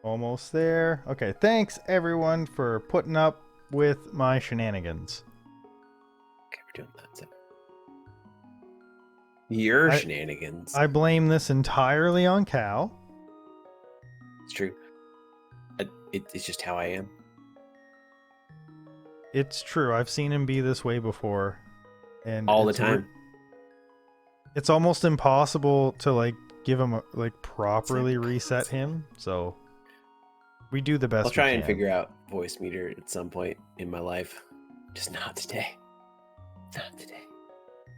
Almost there. Okay, thanks everyone for putting up with my shenanigans. Okay, we're doing that. So. Your I- shenanigans. I blame this entirely on Cal. It's true. It's just how I am. It's true. I've seen him be this way before. And All the time. It's almost impossible to like give him properly reset him. So we do the best I'll try we and can. figure out voice meter at some point in my life. Just not today. Not today.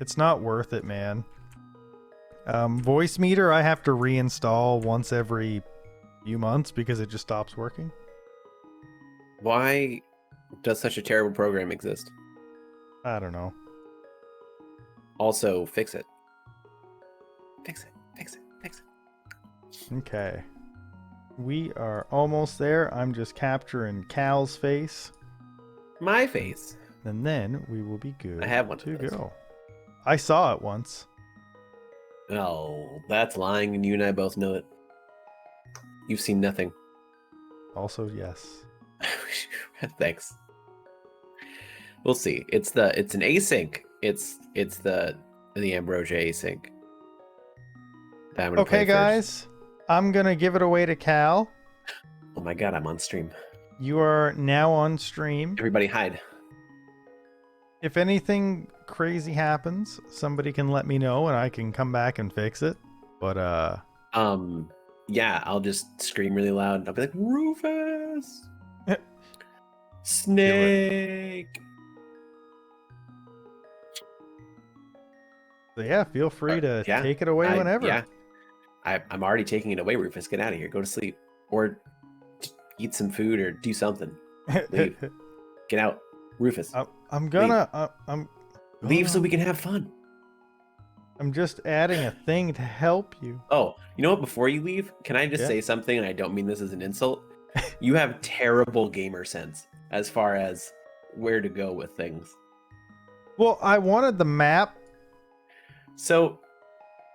It's not worth it, man. Voice meter I have to reinstall once every few months because it just stops working. Why does such a terrible program exist? I don't know. Also, fix it. Fix it. Fix it. Fix it. Okay. We are almost there. I'm just capturing Cal's face. My face. And then we will be good I have one to of those. go. I saw it once. Oh, that's lying, and you and I both know it. You've seen nothing. Also, yes. Thanks. We'll see. It's an async. It's the Ambrosia async. That I'm gonna Okay, play guys. first. I'm gonna give it away to Cal. Oh my god, I'm on stream. You are now on stream. Everybody hide. If anything crazy happens, somebody can let me know and I can come back and fix it. But yeah, I'll just scream really loud. I'll be like, Rufus, Snake. So yeah, feel free to Yeah, take it away whenever. Yeah, I'm already taking it away, Rufus. Get out of here. Go to sleep, or eat some food, or do something. Leave. Get out, Rufus. I'm gonna. Leave so we can have fun. I'm just adding a thing to help you. Oh, you know what? Before you leave, can I just say something? And I don't mean this as an insult. You have terrible gamer sense as far as where to go with things. Well, I wanted the map. So,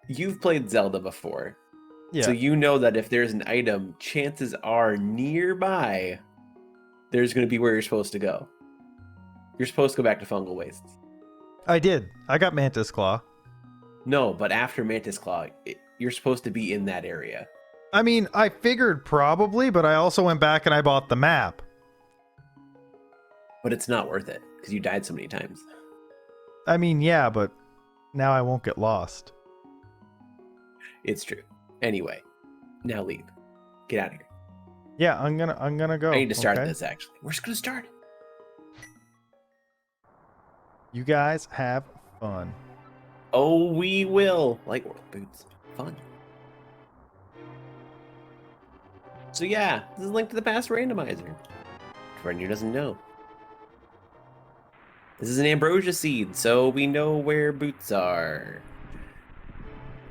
you've played Zelda before. Yeah. So you know that if there's an item, chances are nearby, there's going to be where you're supposed to go. You're supposed to go back to Fungal Wastes. I did. I got Mantis Claw. No, but after Mantis Claw, you're supposed to be in that area. I mean, I figured probably, but I also went back and I bought the map. But it's not worth it, because you died so many times. I mean, yeah, but now I won't get lost. It's true. Anyway, now leave. Get out of here. Yeah, I'm gonna go. I need to start okay? this, actually. We're just gonna start. You guys have fun. Oh, we will. Like World Boots. Fun. So yeah, this is Link to the Past Randomizer. For anyone who doesn't know. This is an ambrosia seed, so we know where boots are.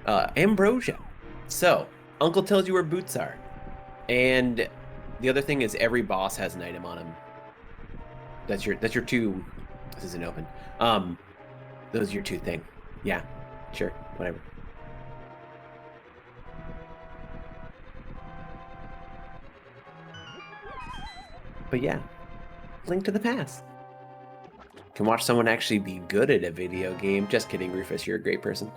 Ambrosia. So, Uncle tells you where boots are. And the other thing is every boss has an item on him. That's your two. This isn't open. Those are your two thing. Yeah, sure, whatever. But yeah, Link to the Past. Can watch someone actually be good at a video game. Just kidding, Rufus, you're a great person.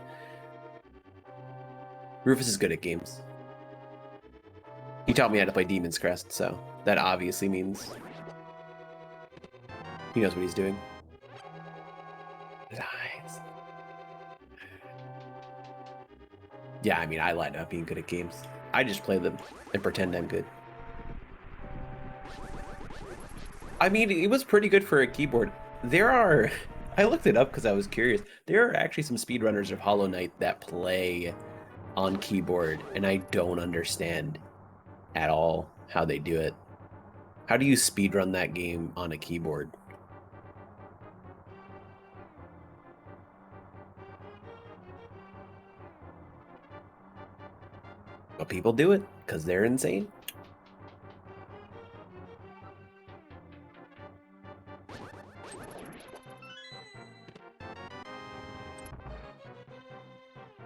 Rufus is good at games. He taught me how to play Demon's Crest, so that obviously means he knows what he's doing. His eyes. Yeah, I mean, I lied about being good at games. I just play them and pretend I'm good. I mean, it was pretty good for a keyboard. There are... I looked it up because I was curious. There are actually some speedrunners of Hollow Knight that play on keyboard, and I don't understand at all how they do it. How do you speedrun that game on a keyboard? But people do it because they're insane.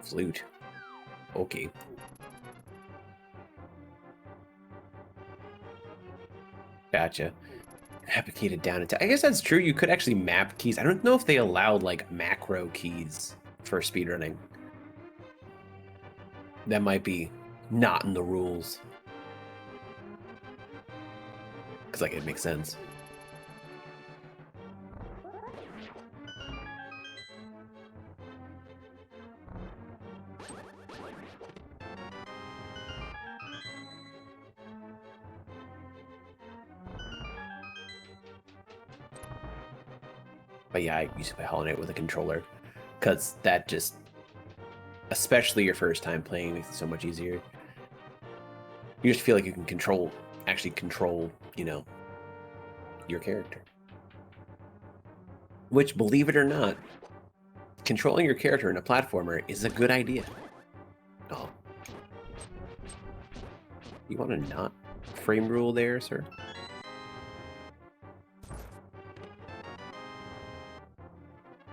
Flute. Okay. Gotcha. Replicated down attack. I guess that's true. You could actually map keys. I don't know if they allowed like macro keys for speedrunning. That might be not in the rules. Because like it makes sense. But yeah, I used to play Hollow Knight with a controller, because that just, especially your first time playing, makes it so much easier. You just feel like you can actually control, you know, your character. Which, believe it or not, controlling your character in a platformer is a good idea. Oh. You want to not frame rule there, sir?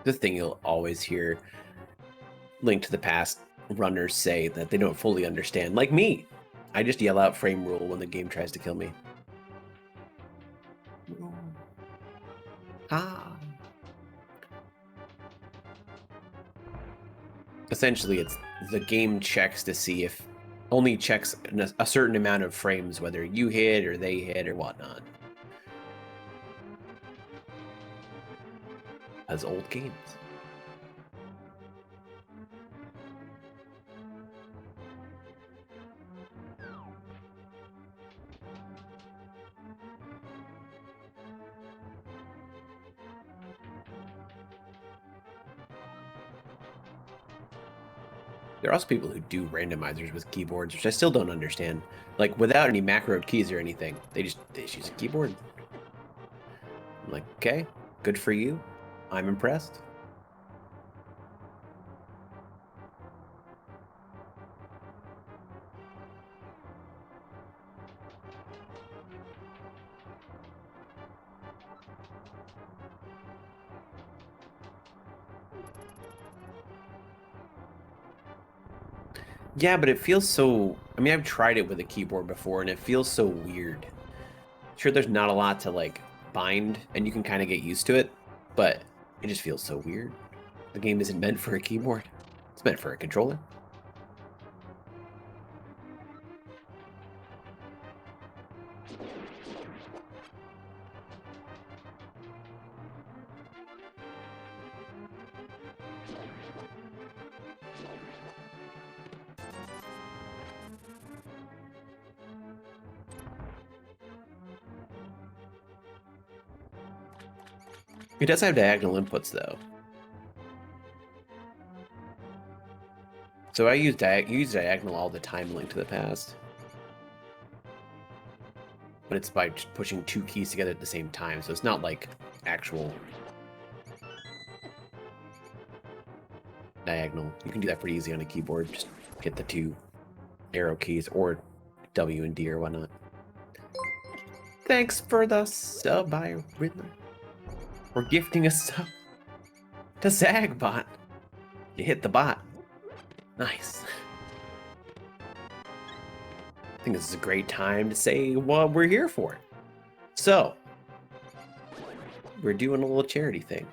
The thing you'll always hear Link to the Past runners say that they don't fully understand. Like me. I just yell out frame rule when the game tries to kill me. Ah. Essentially, it's the game checks to see if only checks a certain amount of frames, whether you hit or they hit or whatnot. As old games. There are also people who do randomizers with keyboards, which I still don't understand. Like, without any macroed keys or anything, they just use a keyboard. I'm like, okay, good for you. I'm impressed. Yeah, but it feels so... I mean, I've tried it with a keyboard before, and it feels so weird. Sure, there's not a lot to, like, bind, and you can kind of get used to it, but it just feels so weird. The game isn't meant for a keyboard. It's meant for a controller. It does have diagonal inputs, though. So I use diagonal all the time in Link to the Past. But it's by just pushing two keys together at the same time, so it's not like actual diagonal. You can do that pretty easy on a keyboard. Just hit the two arrow keys, or W and D or whatnot. Thanks for the sub by Riddler. We're gifting a sub to Zagbot. You hit the bot. Nice. I think this is a great time to say what we're here for. So, we're doing a little charity thing.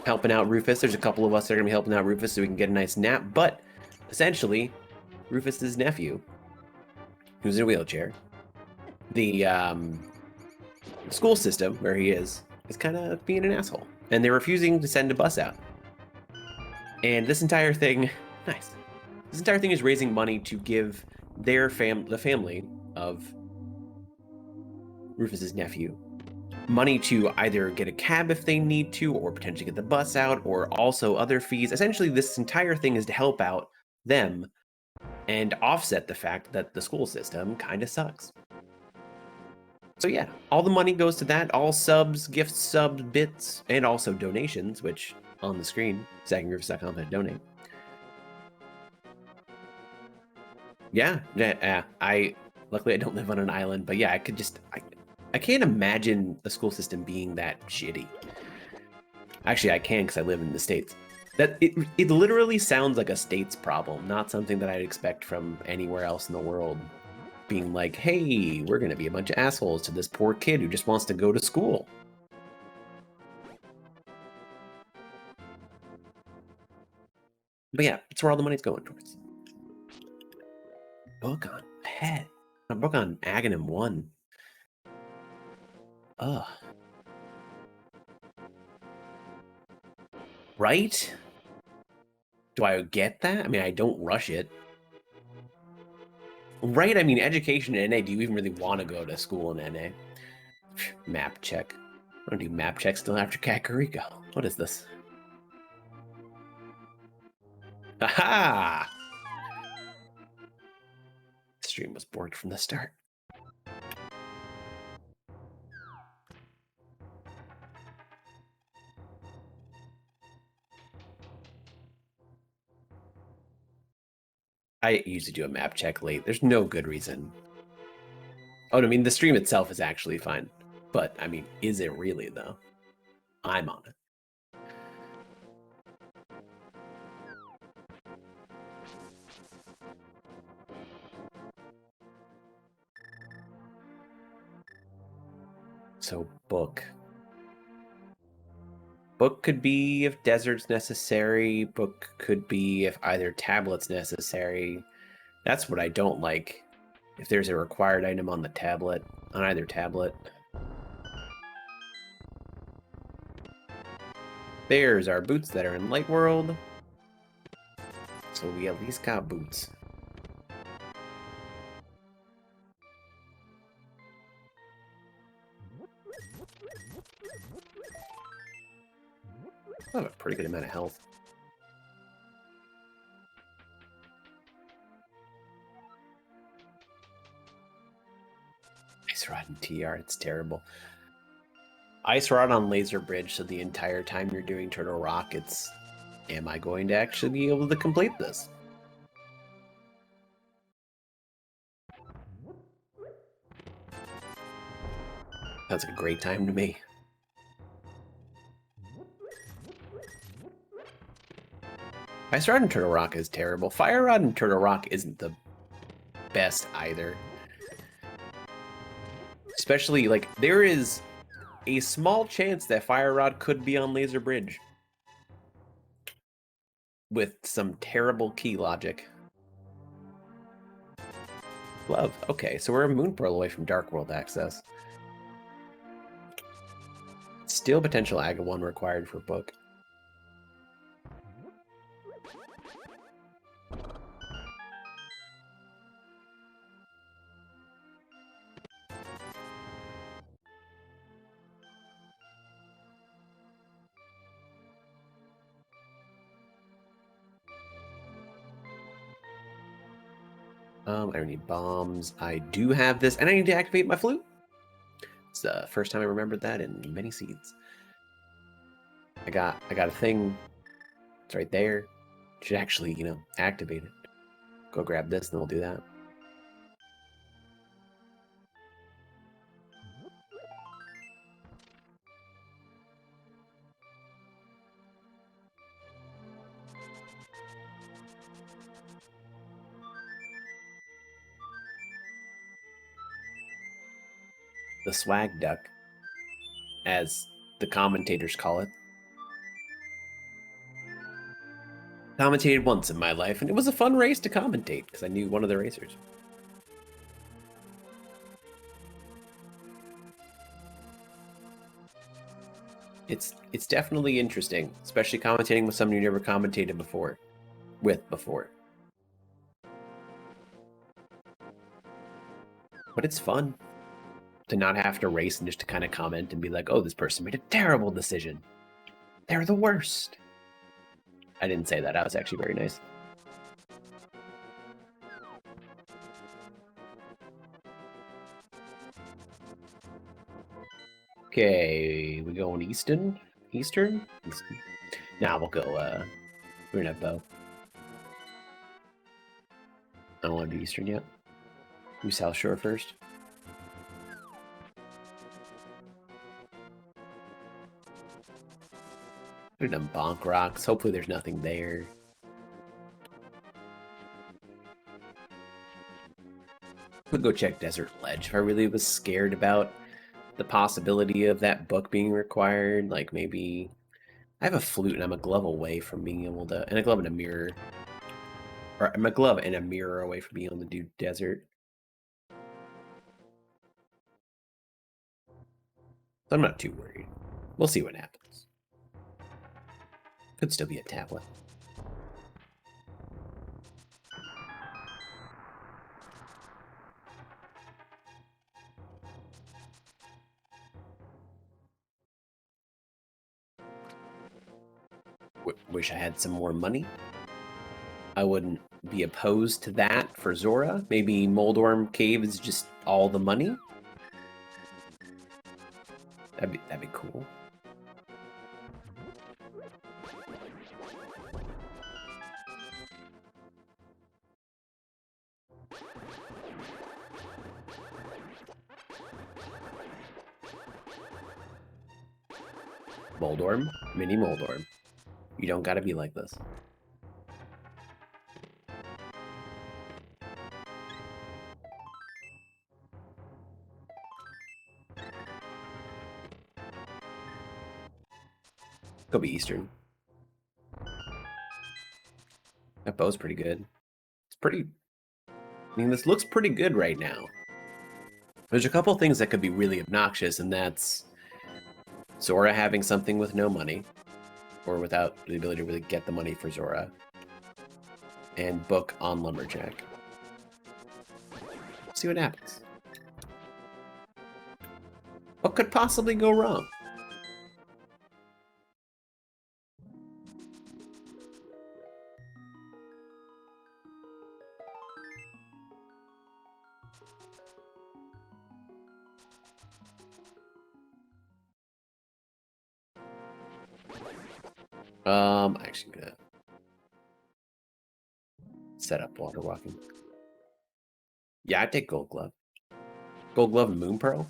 Helping out Rufus. There's a couple of us that are going to be helping out Rufus so we can get a nice nap. But, essentially, Rufus's nephew, who's in a wheelchair, the school system where he is kind of being an asshole. And they're refusing to send a bus out. And this entire thing... Nice. This entire thing is raising money to give their the family of Rufus's nephew money to either get a cab if they need to, or potentially get the bus out, or also other fees. Essentially, this entire thing is to help out them and offset the fact that the school system kind of sucks. So yeah, all the money goes to that. All subs, gift subs, bits, and also donations, which on the screen, zaggingrufus.com/donate. Yeah, luckily I don't live on an island, but yeah, I can't imagine the school system being that shitty. Actually, I can because I live in the States. It literally sounds like a States problem, not something that I'd expect from anywhere else in the world. being like, hey, we're going to be a bunch of assholes to this poor kid who just wants to go to school. But yeah, that's where all the money's going towards. Book on pet. A book on Aghanim 1. Ugh. Right? Do I get that? I mean, I don't rush it. Right? I mean, education in NA, do you even really want to go to school in NA? Map check. I don't do map checks still after Kakariko. What is this? Aha! Stream was borked from the start. I usually do a map check late. There's no good reason. Oh, I mean, the stream itself is actually fine. But, I mean, is it really, though? I'm on it. So, book. Book could be if desert's necessary. Book could be if either tablet's necessary. That's what I don't like. If there's a required item on the tablet, on either tablet. There's our boots that are in Light World. So we at least got boots. I have a pretty good amount of health. Ice Rod and TR, it's terrible. Ice Rod on Laser Bridge, so the entire time you're doing Turtle Rock, it's... Am I going to actually be able to complete this? That's a great time to me. Ice Rod and Turtle Rock is terrible. Fire Rod and Turtle Rock isn't the best either. Especially, like, there is a small chance that Fire Rod could be on Laser Bridge. With some terrible key logic. Glove. Okay, so we're a Moon Pearl away from Dark World access. Still potential Aga 1 required for book. I don't need bombs. I do have this, and I need to activate my flute. It's the first time I remembered that in many seeds. I got a thing. It's right there. Should actually, you know, activate it. Go grab this, and then we'll do that. The swag duck, as the commentators call it. Commentated once in my life, and it was a fun race to commentate because I knew one of the racers. It's definitely interesting, especially commentating with someone you never commentated before. But it's fun to not have to race and just to kind of comment and be like, oh, this person made a terrible decision. They're the worst. I didn't say that. I was actually very nice. Okay, we going Eastern? Eastern? Nah, we'll go, we're gonna have bow. I don't want to do Eastern yet. Do South Shore first. Put them bonk rocks. Hopefully there's nothing there. Would go check Desert Ledge if I really was scared about the possibility of that book being required. Like maybe I have a flute and I'm a glove away from being able to, and a glove and a mirror, or I'm a glove and a mirror away from being able to do desert. So I'm not too worried. We'll see what happens. Could still be a tablet. Wish I had some more money. I wouldn't be opposed to that for Zora. Maybe Moldorm Cave is just all the money. That'd be cool. Moldorm, mini Moldorm. You don't gotta be like this. Go be Eastern. That bow's pretty good. It's pretty... I mean, this looks pretty good right now. There's a couple things that could be really obnoxious, and that's Zora having something with no money, or without the ability to really get the money for Zora, and book on Lumberjack. See what happens. What could possibly go wrong? Actually gonna set up water walking. Yeah, I'd take Gold Glove. Gold Glove and Moon Pearl?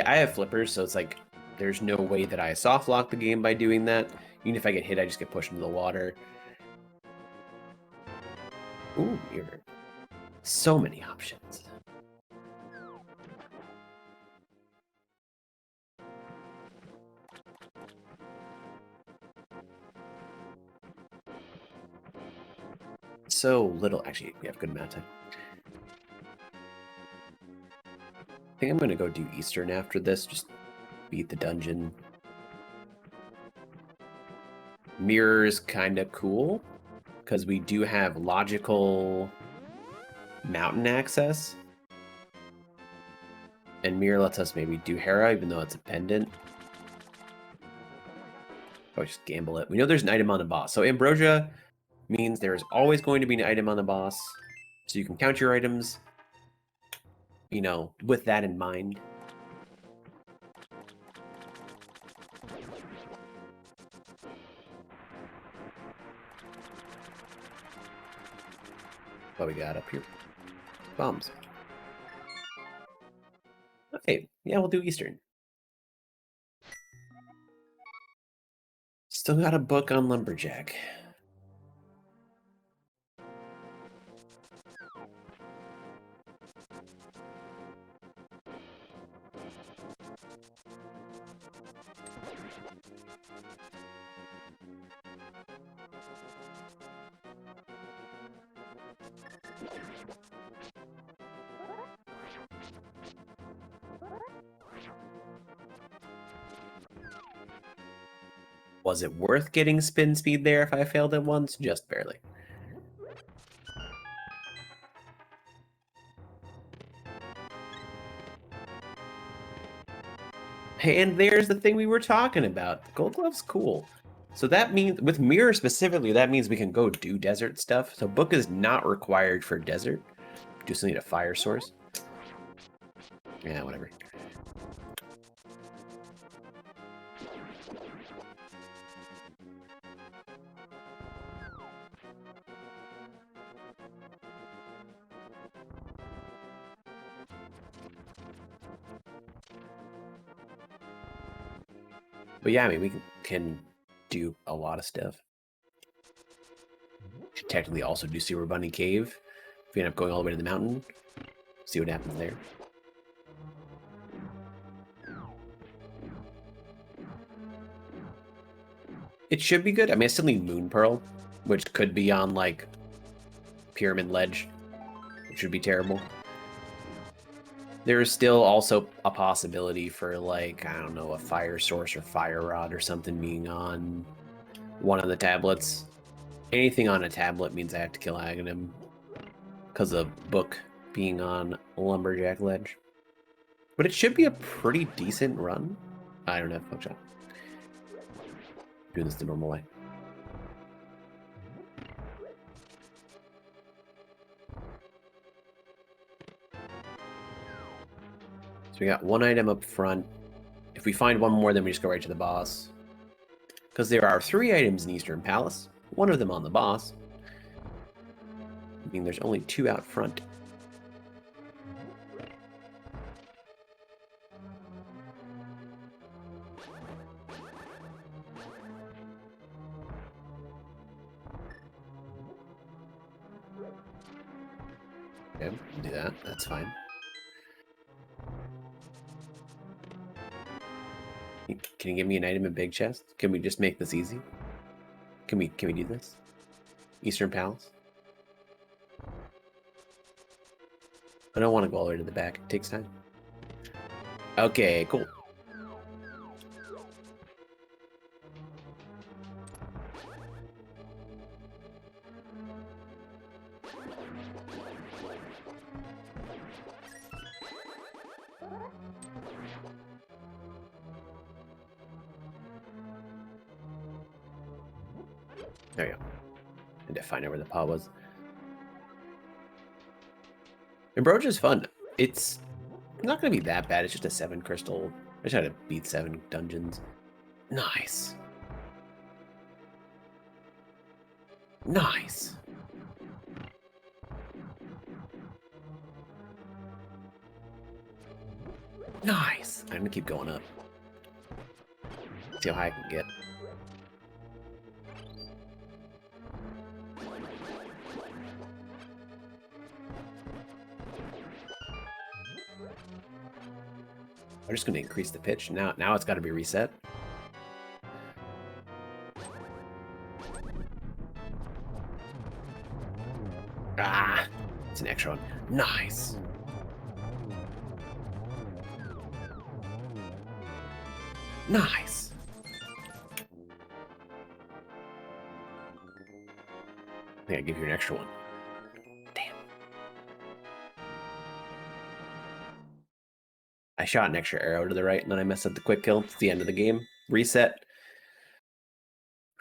I have flippers, so it's like there's no way that I soft lock the game by doing that. Even if I get hit, I just get pushed into the water. Ooh, mirror. So many options. So little. Actually, we have a good amount of time. I think I'm going to go do Eastern after this. Just beat the dungeon. Mirror is kind of cool because we do have logical mountain access. And Mirror lets us maybe do Hera, even though it's a pendant. Oh, just gamble it. We know there's an item on the boss. So Ambrosia means there is always going to be an item on the boss. So you can count your items, you know, with that in mind. What we got up here? Bombs. Okay, yeah, we'll do Eastern. Still got a book on Lumberjack. Was it worth getting spin speed there if I failed it once? Just barely. And there's the thing we were talking about. The Gold Glove's cool. So that means, with Mirror specifically, that means we can go do desert stuff. So book is not required for desert. We just need a fire source. Yeah, whatever. But yeah, I mean, we can do a lot of stuff. Should technically also do Sewer Bunny Cave. If we end up going all the way to the mountain, see what happens there. It should be good. I mean, I still need Moon Pearl, which could be on, like, Pyramid Ledge, which would be terrible. There is still also a possibility for, like, I don't know, a Fire Source or Fire Rod or something being on one of the tablets. Anything on a tablet means I have to kill Aghanim because of Book being on Lumberjack Ledge. But it should be a pretty decent run. I don't have Hookshot. Doing this the normal way. So we got one item up front. If we find one more, then we just go right to the boss. Because there are 3 items in Eastern Palace. One of them on the boss. I mean, there's only 2 out front. Okay, do that. That's fine. Can you give me an item in big chest? Can we just make this easy? Can we do this? Eastern Palace? I don't want to go all the way to the back. It takes time. Okay, cool. There we go. I had to find out where the pot was. Ambrosia is fun. It's not going to be that bad. It's just a 7 crystal. I just had to beat 7 dungeons. Nice. Nice. Nice. I'm going to keep going up. See how high I can get. I'm just going to increase the pitch. Now it's got to be reset. Ah, it's an extra one. Nice. Nice. I think I give you an extra one. Damn. I shot an extra arrow to the right, and then I messed up the quick kill. It's the end of the game. Reset.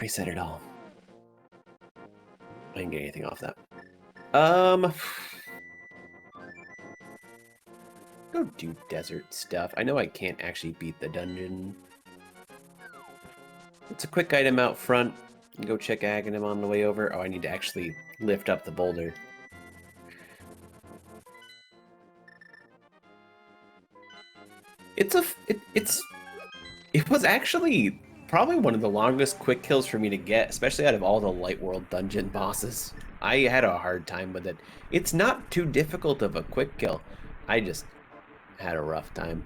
Reset it all. I didn't get anything off that. Go do desert stuff. I know I can't actually beat the dungeon. It's a quick item out front. Go check Aghanim on the way over. Oh, I need to actually lift up the boulder. It was actually probably one of the longest quick kills for me to get, especially out of all the Light World dungeon bosses. I had a hard time with it. It's not too difficult of a quick kill. I just had a rough time.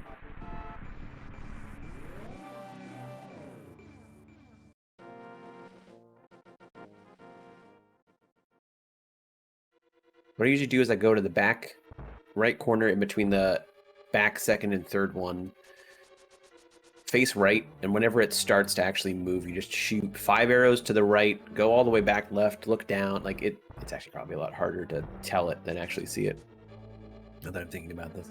What I usually do is I go to the back right corner in between the back second and third one, face right, and whenever it starts to actually move, you just shoot 5 arrows to the right, go all the way back left, look down. Like it's actually probably a lot harder to tell it than actually see it. Now that I'm thinking about this.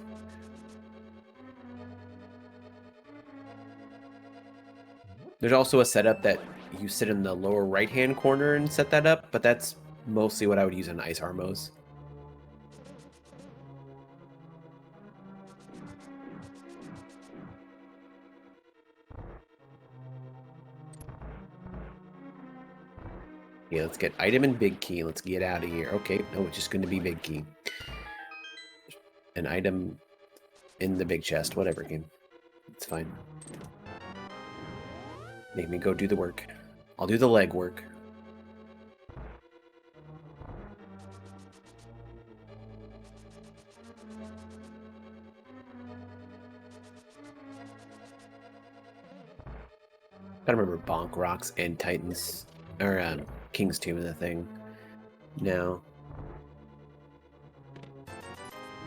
There's also a setup that you sit in the lower right-hand corner and set that up, but that's mostly what I would use in Ice Armos. Yeah, let's get item and big key. Let's get out of here. Okay, no, it's just going to be big key. An item in the big chest, whatever game. It's fine. Make me go do the work. I'll do the leg work. Gotta remember Bonk Rocks and Titans, or King's Tomb in the thing. Now.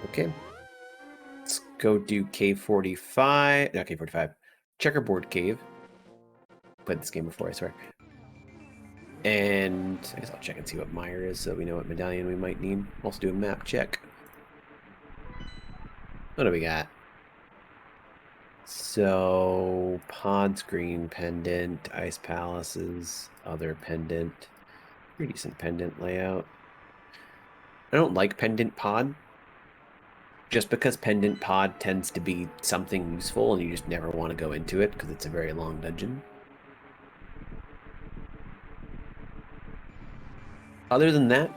Okay. Let's go do Cave 45. Not Cave 45. Checkerboard Cave. Played this game before, I swear. And I guess I'll check and see what Meyer is so we know what medallion we might need. Also do a map check. What do we got? So, Pod Screen Pendant, Ice Palaces, other pendant. Pretty decent pendant layout. I don't like Pendant Pod. Just because Pendant Pod tends to be something useful and you just never want to go into it because it's a very long dungeon. Other than that,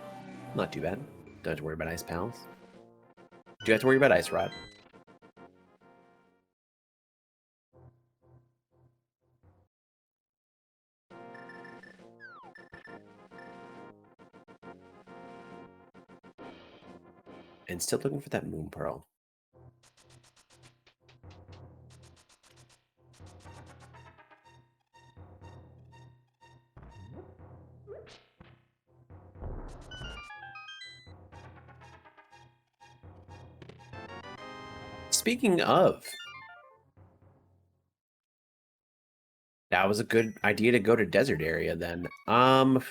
not too bad. Don't have to worry about Ice Palace. Do you have to worry about Ice Rod? And still looking for that Moon Pearl. Speaking of, that was a good idea to go to desert area then. We can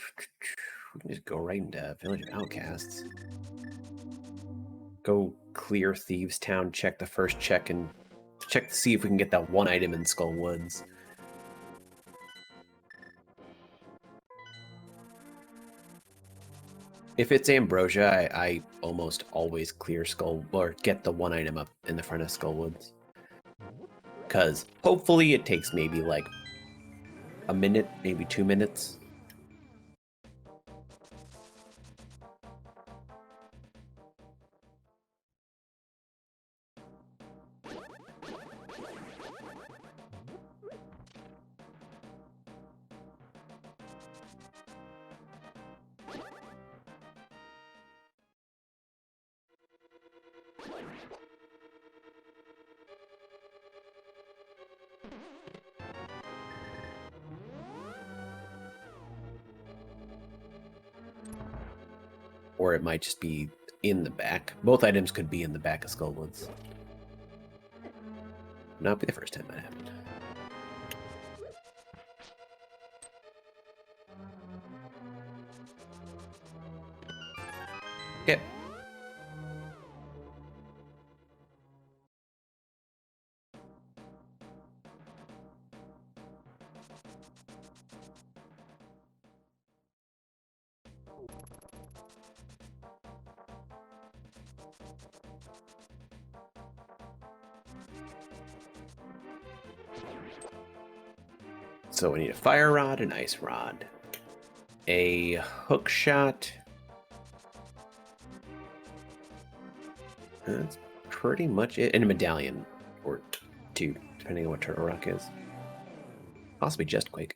just go right into Village of Outcasts. Go clear Thieves Town, check the first check, and check to see if we can get that one item in Skull Woods. If it's Ambrosia, I almost always clear Skull, or get the one item up in the front of Skull Woods. Because hopefully it takes maybe like a minute, maybe 2 minutes. Or it might just be in the back. Both items could be in the back of Skullwoods. Not be the first time that happened. Okay. So we need a fire rod, an ice rod, a hook shot. That's pretty much it. And a medallion, or 2, depending on what Turtle Rock is. Possibly just Quake.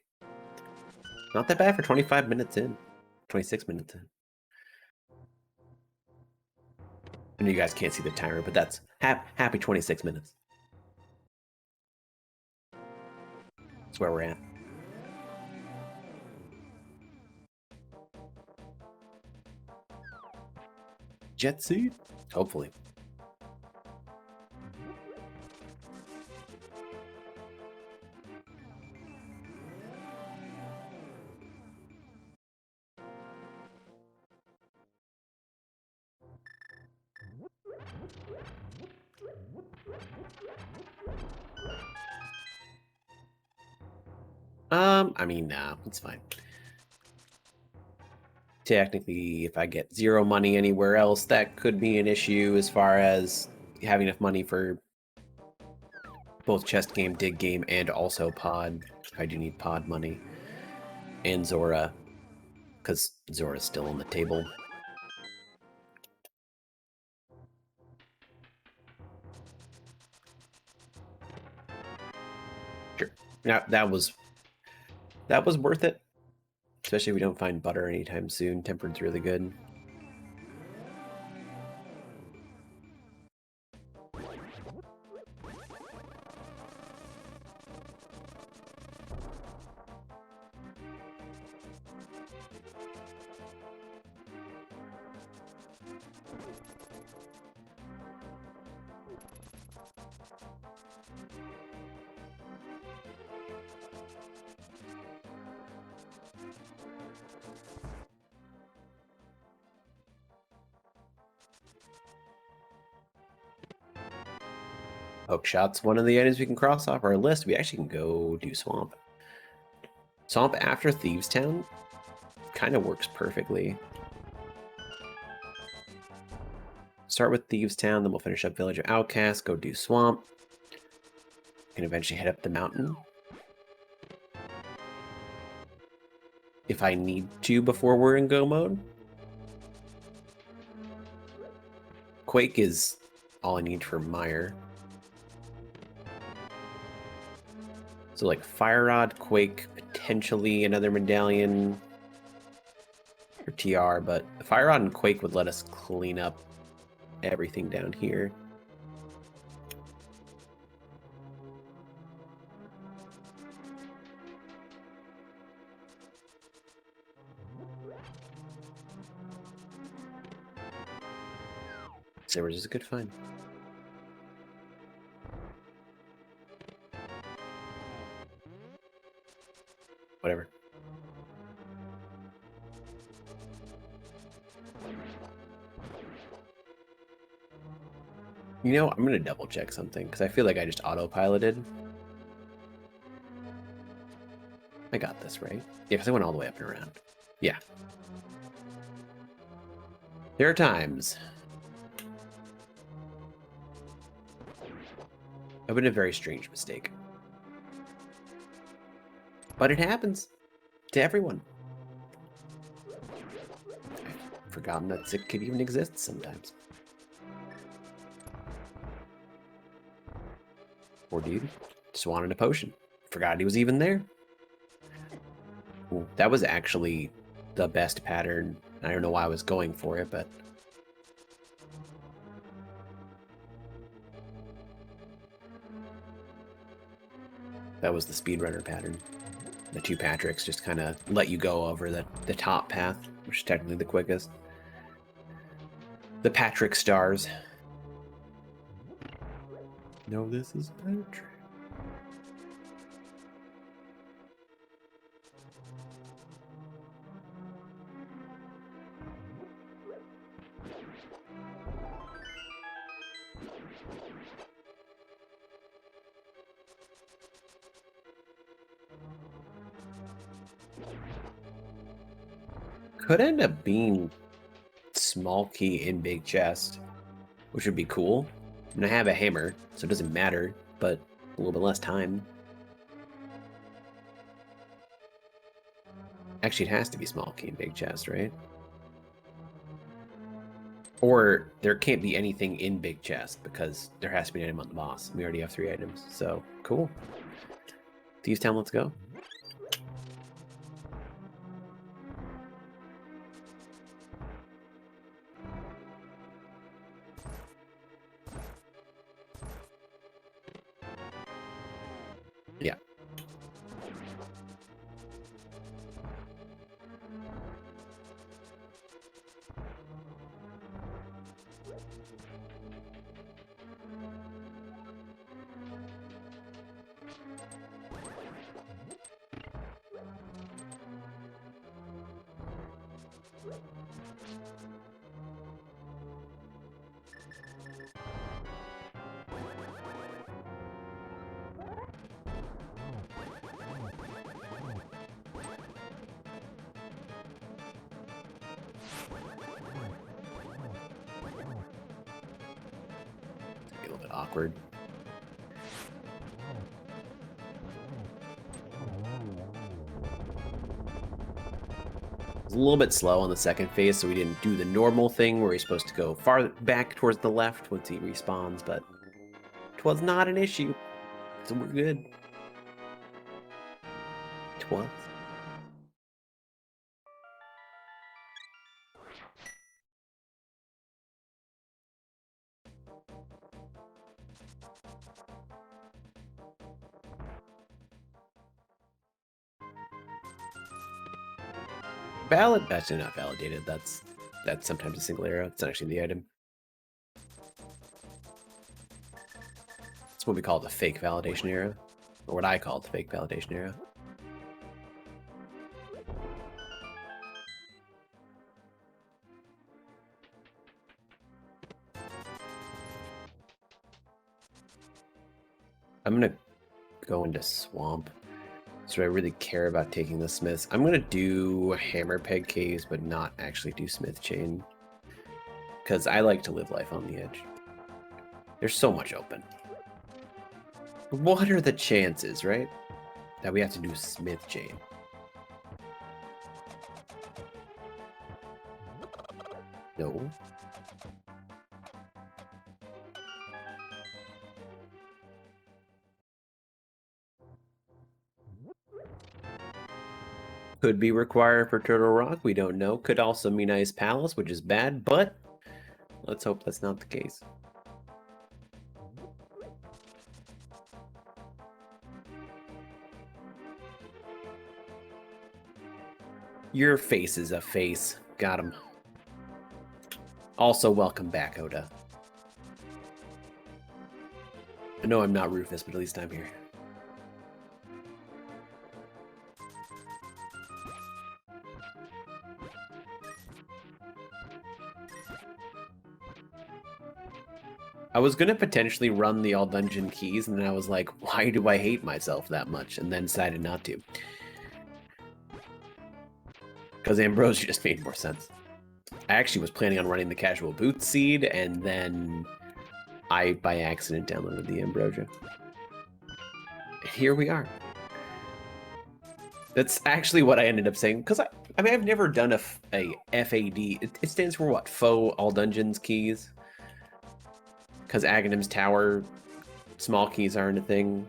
Not that bad for 25 minutes in. 26 minutes in. I know you guys can't see the timer, but that's happy 26 minutes. That's where we're at. Jet suit? Hopefully. I mean, nah, it's fine. Technically, if I get 0 money anywhere else, that could be an issue as far as having enough money for both chest game, dig game, and also pod. I do need pod money. And Zora. because Zora's still on the table. Sure. Now that was worth it. Especially if we don't find butter anytime soon. Tempered's really good. Hookshot's one of the items we can cross off our list. We actually can go do Swamp. Swamp after Thieves Town kind of works perfectly. Start with Thieves Town, then we'll finish up Village of Outcasts, go do Swamp. Can eventually head up the mountain. If I need to before we're in go mode. Quake is all I need for Mire. So like Fire Rod, Quake, potentially another medallion for TR, but Fire Rod and Quake would let us clean up everything down here. Sewers is a good find. Whatever. You know, I'm going to double check something because I feel like I just autopiloted. I got this, right? Yeah, because I went all the way up and around. Yeah. There are times I've been a very strange mistake. But it happens to everyone. I've forgotten that sick kid even exists sometimes. Poor dude. Just wanted a potion. Forgot he was even there. Ooh, that was actually the best pattern. I don't know why I was going for it, but... that was the speedrunner pattern. The two Patricks just kind of let you go over the top path, which is technically the quickest. The Patrick stars. No, this is Patrick. Could end up being small key in big chest, which would be cool. And I have a hammer, so it doesn't matter, but a little bit less time. Actually, it has to be small key in big chest, right? Or there can't be anything in big chest because there has to be an item on the boss. We already have 3 items, so cool. Thieves Town, let's go. Yeah. A little bit awkward. was a little bit slow on the second phase, so we didn't do the normal thing where he's supposed to go far back towards the left once he respawns, but it was not an issue, so we're good. It was. Actually not validated. That's sometimes a single arrow. It's not actually the item. It's what we call the fake validation arrow, or what I call the fake validation arrow. I'm gonna go into swamp. So I really care about taking the smiths. I'm gonna do hammer peg caves, but not actually do smith chain, because I like to live life on the edge. There's so much open. What are the chances, right, that we have to do smith chain? No. Could be required for Turtle Rock, we don't know. Could also mean Ice Palace, which is bad, but let's hope that's not the case. Your face is a face. Got him. Also, welcome back, Oda. I know I'm not Rufus, but at least I'm here. I was gonna potentially run the all dungeon keys, and then I was like, why do I hate myself that much? And then decided not to. Because Ambrosia just made more sense. I actually was planning on running the casual boot seed, and then I, by accident, downloaded the Ambrosia. And here we are. That's actually what I ended up saying, because I mean, I've never done a FAD. It stands for what? Faux all dungeons keys? Because Aghanim's Tower small keys aren't a thing.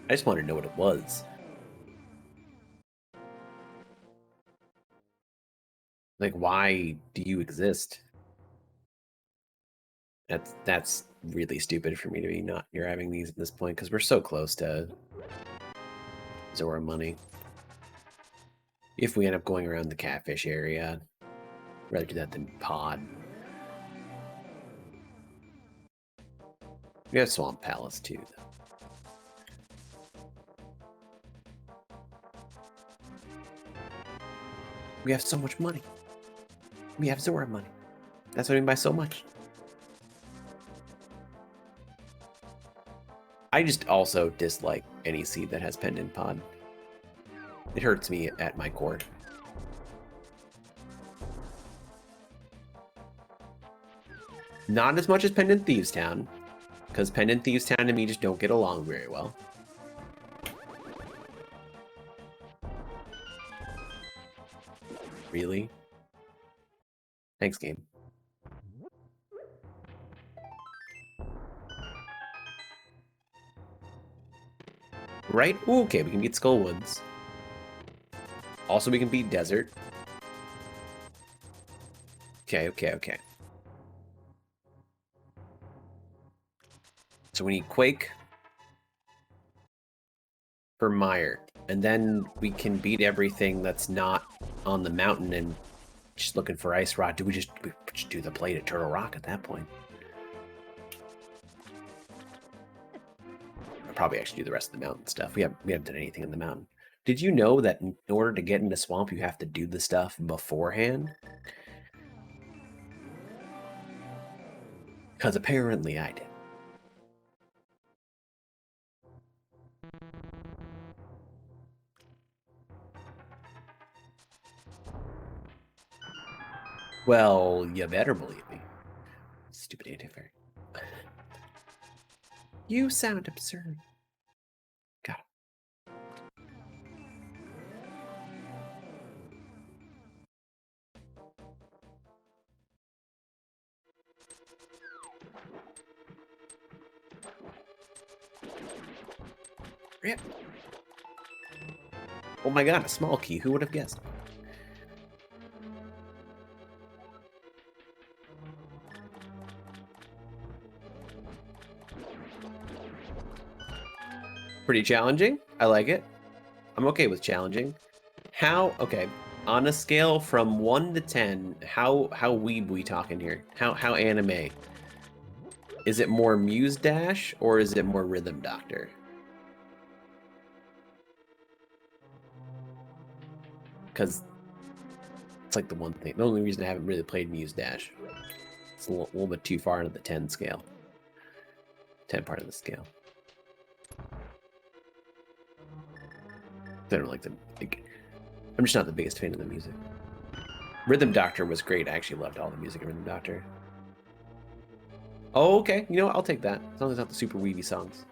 I just wanted to know what it was. Like, why do you exist? That's really stupid for me to be not grabbing these at this point, because we're so close to Zora money. If we end up going around the catfish area, I'd rather do that than pod. We have Swamp Palace too, though. We have so much money. We have Zora money. That's what I mean by so much. I just also dislike any seed that has pendant pod. It hurts me at my core. Not as much as Pendant Thieves Town, because Pendant Thieves Town and me just don't get along very well. Really? Thanks, game. Right? Ooh, okay, we can beat Skull Woods. Also, we can beat Desert. Okay. So we need Quake for Mire. And then we can beat everything that's not on the mountain and just looking for Ice Rod. We just do the plate at Turtle Rock at that point. I'll probably actually do the rest of the mountain stuff. We haven't done anything in the mountain. Did you know that in order to get into Swamp, you have to do the stuff beforehand? Because apparently I did. Well, you better believe me. Stupid anti-fairy. You sound absurd. Rip. Oh my god, a small key. Who would have guessed? Pretty challenging. I like it. I'm okay with challenging. Okay, on a scale from 1 to 10, how weeb we talking here? How anime? Is it more Muse Dash or is it more Rhythm Doctor? Because it's like the one thing. The only reason I haven't really played Muse Dash. It's a little bit too far into the 10 scale. 10 part of the scale. I don't like the. I'm just not the biggest fan of the music. Rhythm Doctor was great. I actually loved all the music in Rhythm Doctor. Oh, okay. You know what? I'll take that. As long as it's not the super weedy songs.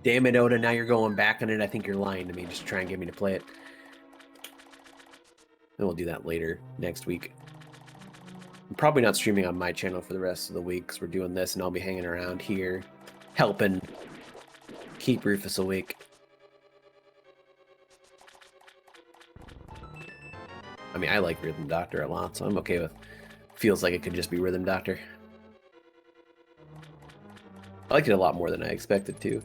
Damn it, Oda. Now you're going back on it. I think you're lying to me just to try and get me to play it. And we'll do that later next week. I'm probably not streaming on my channel for the rest of the week because we're doing this and I'll be hanging around here helping keep Rufus awake. I mean, I like Rhythm Doctor a lot, so I'm okay with... Feels like it could just be Rhythm Doctor. I liked it a lot more than I expected to.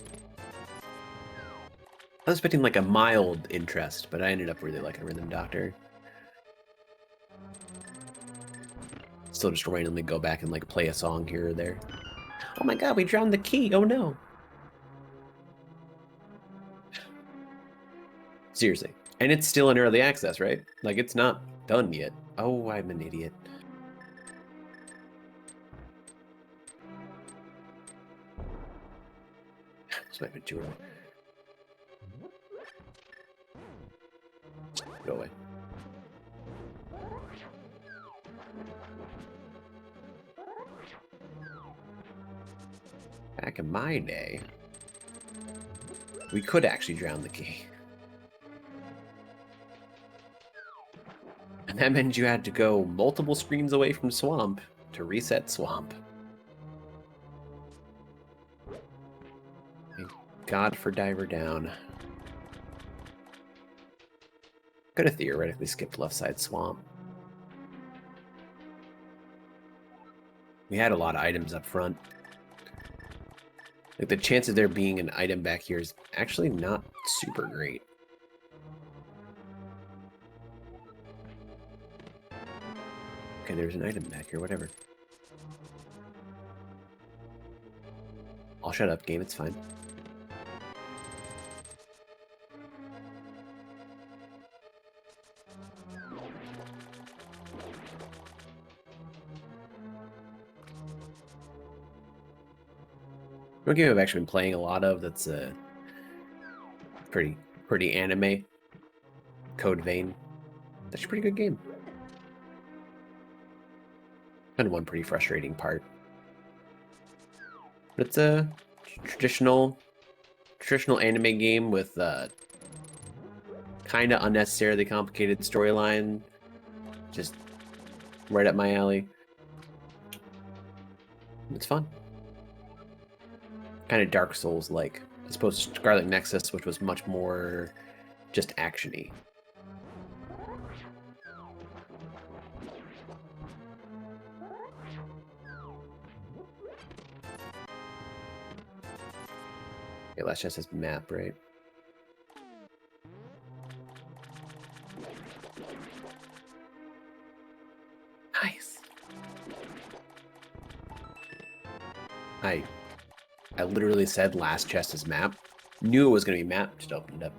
I was expecting like a mild interest, but I ended up really liking Rhythm Doctor. Still just randomly go back and like play a song here or there. Oh my god, we drowned the key! Oh no! Seriously. And it's still in early access, right? Like, it's not done yet. Oh, I'm an idiot. This might be too early. Go away. Back in my day, we could actually drown the key. And that meant you had to go multiple screens away from Swamp to reset Swamp. Thank God for Diver Down. Could have theoretically skipped left side Swamp. We had a lot of items up front. Like, the chance of there being an item back here is actually not super great. Okay, there's an item back here, whatever. I'll shut up, game, it's fine. One game I've actually been playing a lot of that's pretty anime. Code Vein. That's a pretty good game. And one pretty frustrating part. But it's a traditional anime game with kind of unnecessarily complicated storyline. Just right up my alley. It's fun. Kind of Dark Souls-like, as opposed to Scarlet Nexus, which was much more just action-y. Okay, last chance says map, right? Nice. I literally said last chest is map. Knew it was going to be map, just opened it up.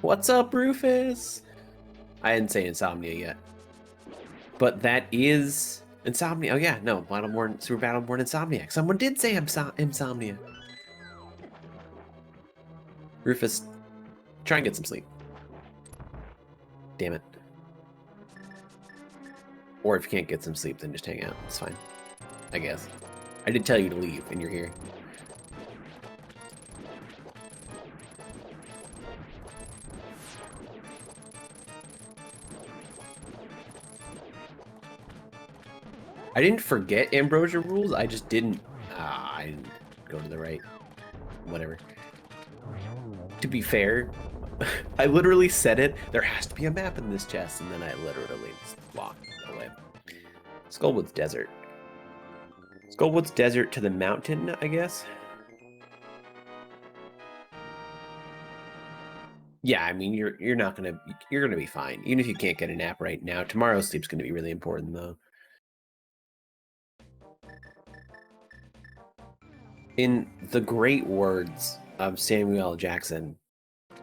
What's up, Rufus? I didn't say Insomnia yet. But that is Insomnia. Oh yeah, no, Battleborn, Super Battleborn Insomniac. Someone did say Insomnia. Rufus, try and get some sleep. Damn it. Or if you can't get some sleep, then just hang out. It's fine. I guess. I did tell you to leave, and you're here. I didn't forget Ambrosia rules. I just didn't. I didn't go to the right. Whatever. To be fair, I literally said it. There has to be a map in this chest, and then I literally just walked away. Skullwood's Desert. Skullwood's Desert to the mountain, I guess. Yeah, I mean you're gonna be fine. Even if you can't get a nap right now. Tomorrow's sleep's gonna be really important though. In the great words of Samuel L. Jackson,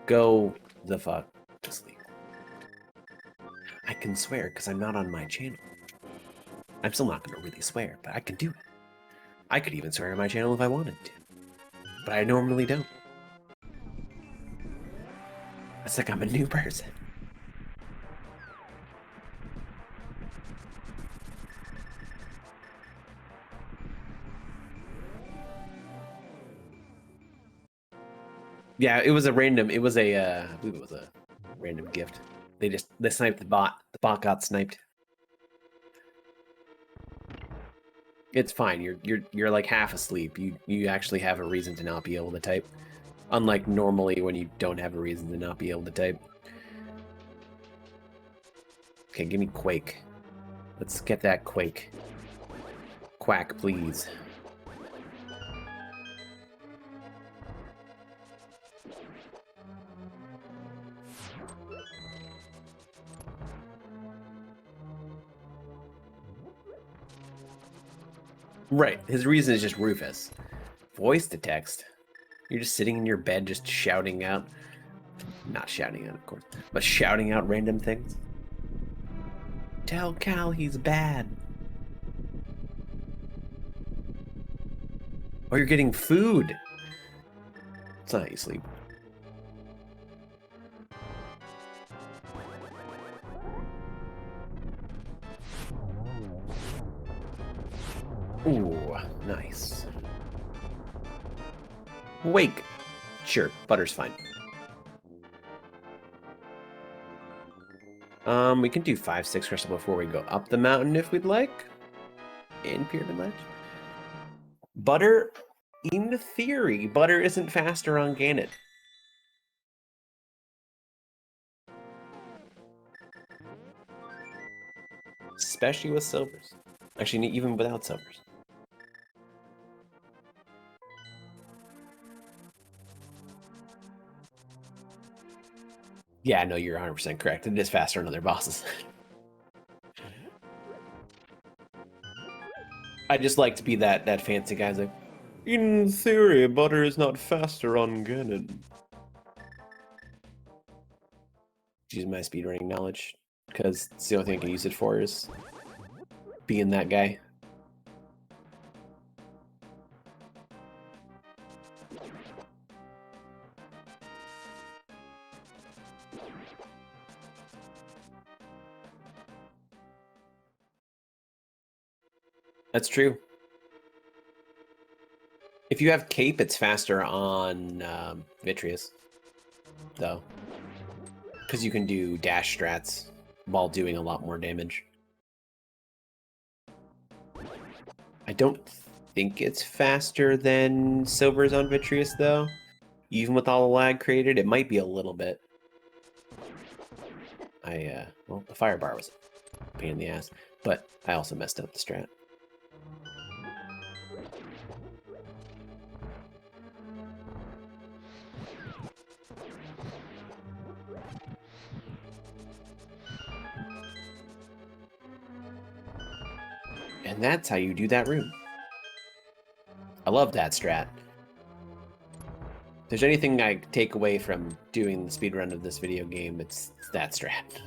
go the fuck to sleep. I can swear because I'm not on my channel. I'm still not gonna really swear, but I can do it. I could even swear on my channel if I wanted to, but I normally don't. It's like I'm a new person. Yeah, it was a random. It was a. I believe it was a random gift. They sniped the bot. The bot got sniped. It's fine. You're like half asleep. You actually have a reason to not be able to type, unlike normally when you don't have a reason to not be able to type. Okay, give me Quake. Let's get that Quake. Quack, please. Right, his reason is just Rufus. Voice to text. You're just sitting in your bed just shouting out. Not shouting out, of course, but shouting out random things. Tell Cal he's bad. Oh, you're getting food. It's not how you sleep. Ooh, nice. Wake. Sure, butter's fine. We can do 5-6 crystal before we go up the mountain if we'd like. In Pyramid Ledge. Butter, in theory, butter isn't faster on Ganon. Especially with silvers. Actually, even without silvers. Yeah, no, you're 100% correct. It is faster on other bosses. I just like to be that fancy guy's like, in theory, butter is not faster on Ganon. Use my speedrunning knowledge, because it's the only thing I can use it for is being that guy. That's true. If you have Cape, it's faster on Vitreous, though. Because you can do dash strats while doing a lot more damage. I don't think it's faster than Silver's on Vitreous, though. Even with all the lag created, it might be a little bit. Well, the fire bar was a pain in the ass, but I also messed up the strat. And that's how you do that room. I love that strat. If there's anything I take away from doing the speedrun of this video game, it's that strat.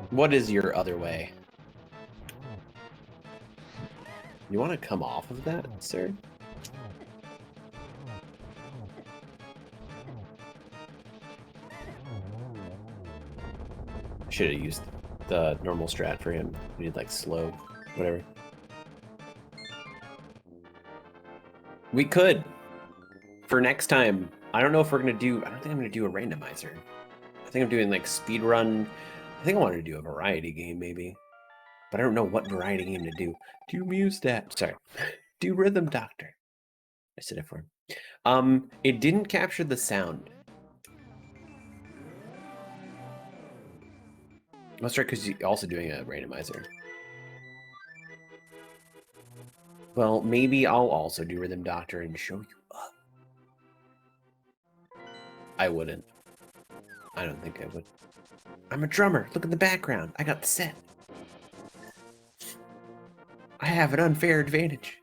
What is your other way? You want to come off of that, sir? Should have used the normal strat for him. We need like slow, whatever. We could, for next time, I don't know if we're gonna do. I don't think I'm gonna do a randomizer. I think I'm doing like speed run. I think I wanted to do a variety game maybe, but I don't know what variety game to do. Do Mustat. Sorry, do Rhythm Doctor. I said it for him. It didn't capture the sound. That's right, because you're also doing a randomizer. Well, maybe I'll also do Rhythm Doctor and show you up. I wouldn't. I don't think I would. I'm a drummer. Look at the background. I got the set. I have an unfair advantage.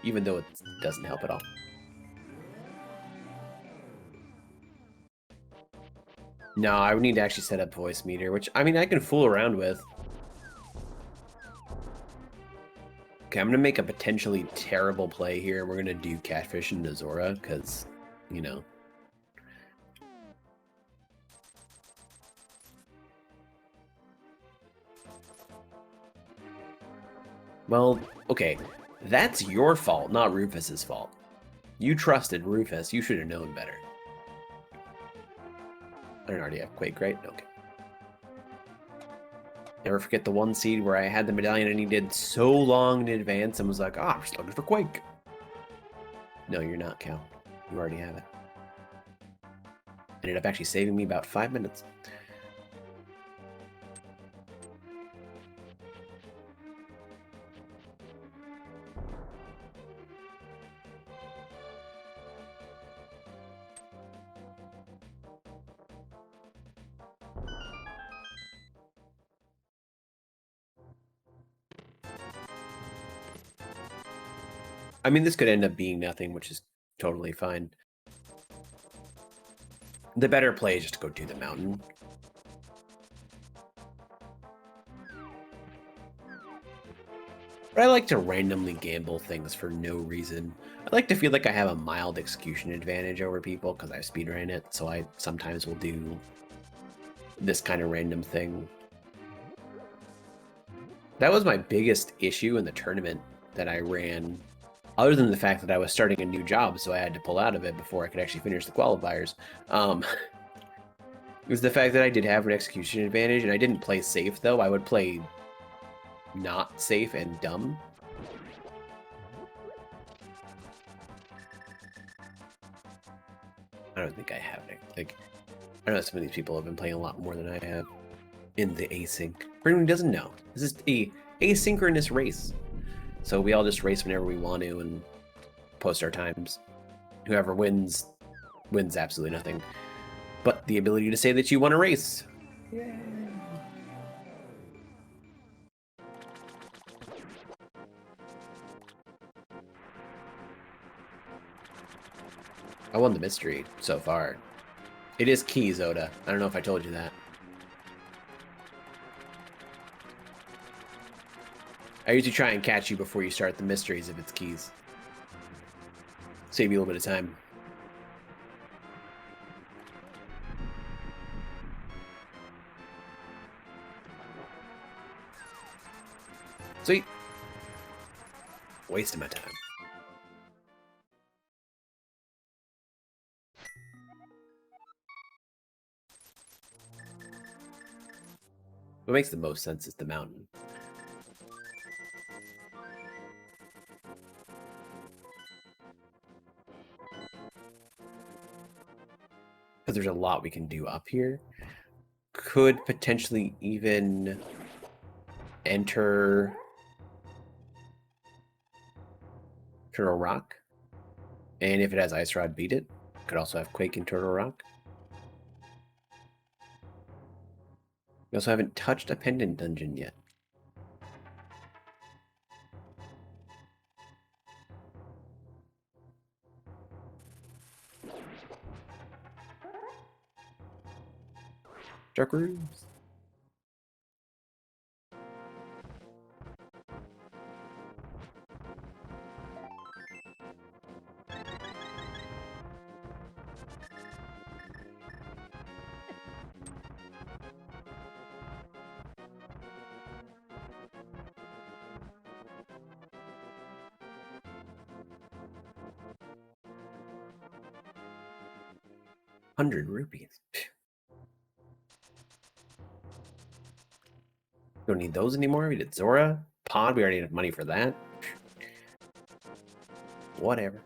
Even though it doesn't help at all. No, I would need to actually set up voice meter, which, I mean, I can fool around with. Okay, I'm going to make a potentially terrible play here. We're going to do Catfish and Nazora, because, you know. Well, okay. That's your fault, not Rufus's fault. You trusted Rufus. You should have known better. I don't already have Quake, right? Okay. Never forget the one seed where I had the medallion and he did so long in advance and was like, I'm just looking for Quake. No, you're not, Cal. You already have it. Ended up actually saving me about 5 minutes. I mean, this could end up being nothing, which is totally fine. The better play is just to go do the mountain. But I like to randomly gamble things for no reason. I like to feel like I have a mild execution advantage over people because I speedrun it, so I sometimes will do this kind of random thing. That was my biggest issue in the tournament that I ran, other than the fact that I was starting a new job, so I had to pull out of it before I could actually finish the qualifiers. It was the fact that I did have an execution advantage, and I didn't play safe, though. I would play not safe and dumb. I don't think I have it. Like, I know some of these people have been playing a lot more than I have in the async. For anyone who doesn't know, this is a asynchronous race. So we all just race whenever we want to and post our times. Whoever wins, wins absolutely nothing. But the ability to say that you won a race. Yay. I won the mystery so far. It is key, Zoda. I don't know if I told you that. I usually try and catch you before you start the mysteries if it's keys. Save you a little bit of time. Sweet. Wasting my time. What makes the most sense is the mountain. Because there's a lot we can do up here. Could potentially even enter Turtle Rock. And if it has Ice Rod, beat it. Could also have Quake in Turtle Rock. We also haven't touched a pendant dungeon yet. Dark rooms. 100 rupees. Don't need those anymore. We did Zora. Pod, we already have money for that. Whatever.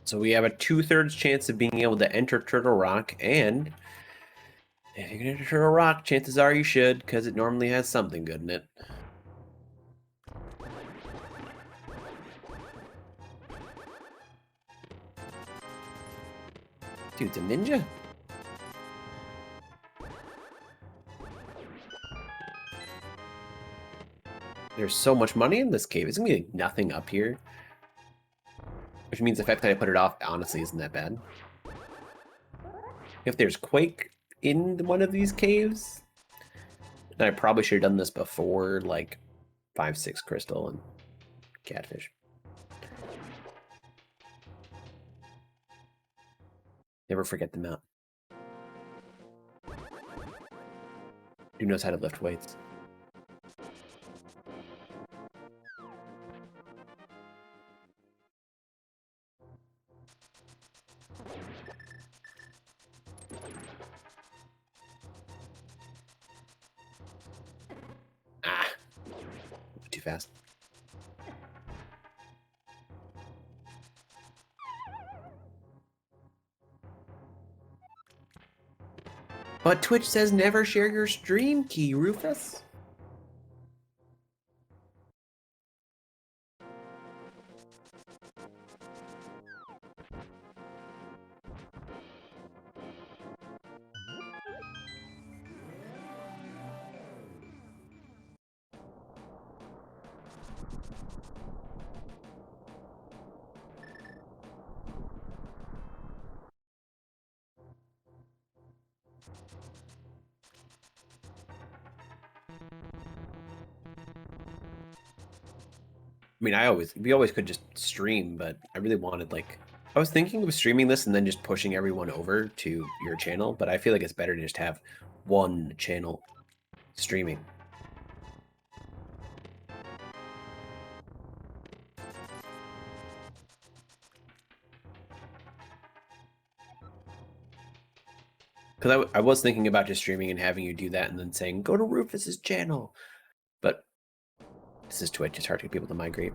So we have a 2/3 chance of being able to enter Turtle Rock, and if you can enter Turtle Rock, chances are you should, because it normally has something good in it. Dude, it's a ninja? There's so much money in this cave. It's gonna be like nothing up here. Which means the fact that I put it off, honestly, isn't that bad. If there's Quake in one of these caves, then I probably should have done this before, like, 5-6 crystal and catfish. Never forget the map. Who knows how to lift weights? Ah, too fast. But Twitch says never share your stream key, Rufus. I mean, we always could just stream, but I really wanted, like, I was thinking of streaming this and then just pushing everyone over to your channel, but I feel like it's better to just have one channel streaming. Because I was thinking about just streaming and having you do that and then saying, go to Rufus's channel. But this is Twitch, it's hard to get people to migrate.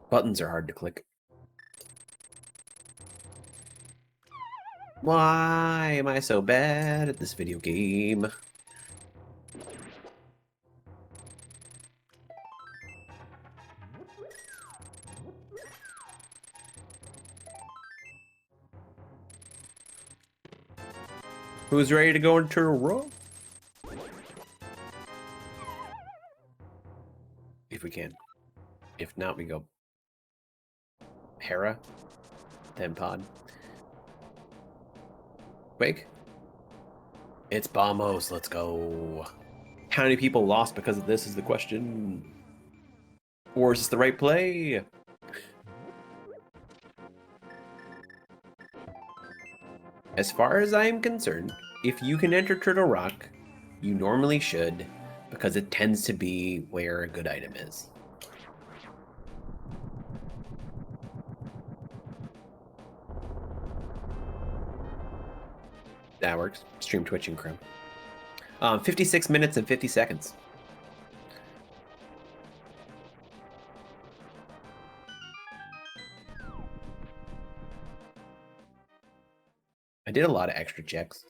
Buttons are hard to click. Why am I so bad at this video game? Who's ready to go into a row? If we can. If not, we go Hera, then Pod. Quake? It's Bombos, let's go. How many people lost because of this is the question. Or is this the right play? As far as I am concerned, if you can enter Turtle Rock, you normally should, because it tends to be where a good item is. That works. Stream Twitch and Chrome. 56 minutes and 50 seconds. I did a lot of extra checks.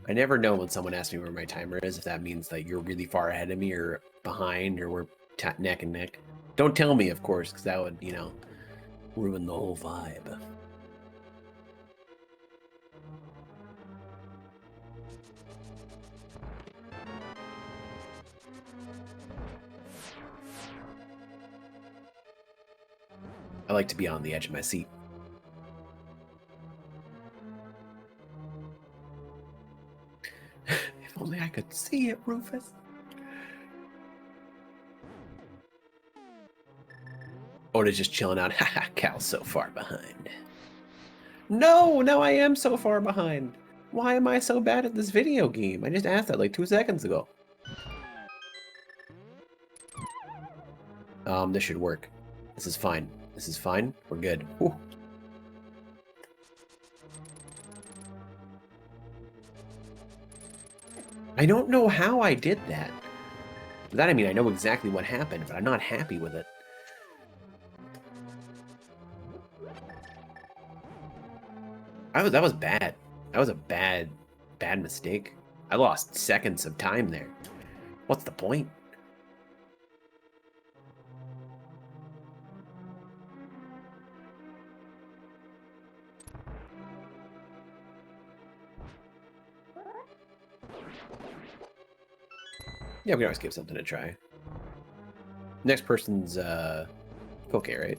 I never know when someone asks me where my timer is, if that means that you're really far ahead of me or behind or we're neck and neck. Don't tell me, of course, because that would, you know, ruin the whole vibe. I like to be on the edge of my seat. If only I could see it, Rufus. Oda's just chilling out. Haha, Cal's so far behind. No, now I am so far behind. Why am I so bad at this video game? I just asked that like 2 seconds ago. This should work. This is fine. This is fine. We're good. Whew. I don't know how I did that. That I mean, I know exactly what happened, but I'm not happy with it. That was bad. That was a bad mistake. I lost seconds of time there. What's the point? Yeah, we can always give something a try. Next person's Poke, right?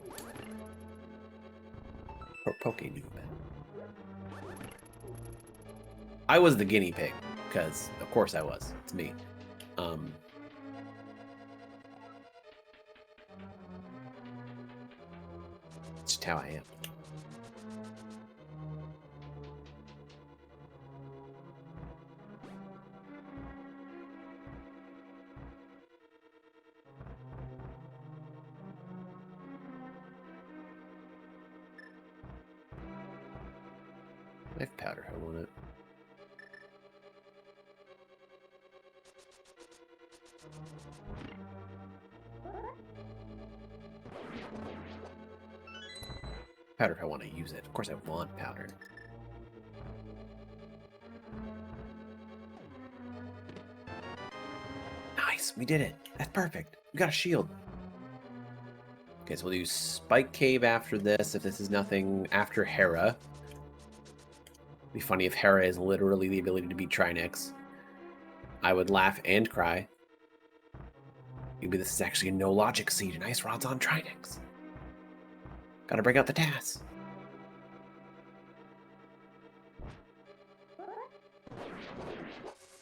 Poke noob. I was the guinea pig, because of course I was. It's me. It's just how I am. Life powder, I want it. Powder if I want to use it. Of course I want powder. Nice, we did it. That's perfect. We got a shield. Okay, so we'll do Spike Cave after this, if this is nothing after Hera. It'd be funny if Hera is literally the ability to beat Trinix. I would laugh and cry. Maybe this is actually a no logic seed and Ice Rod's on Trinix. Gotta bring out the TAS.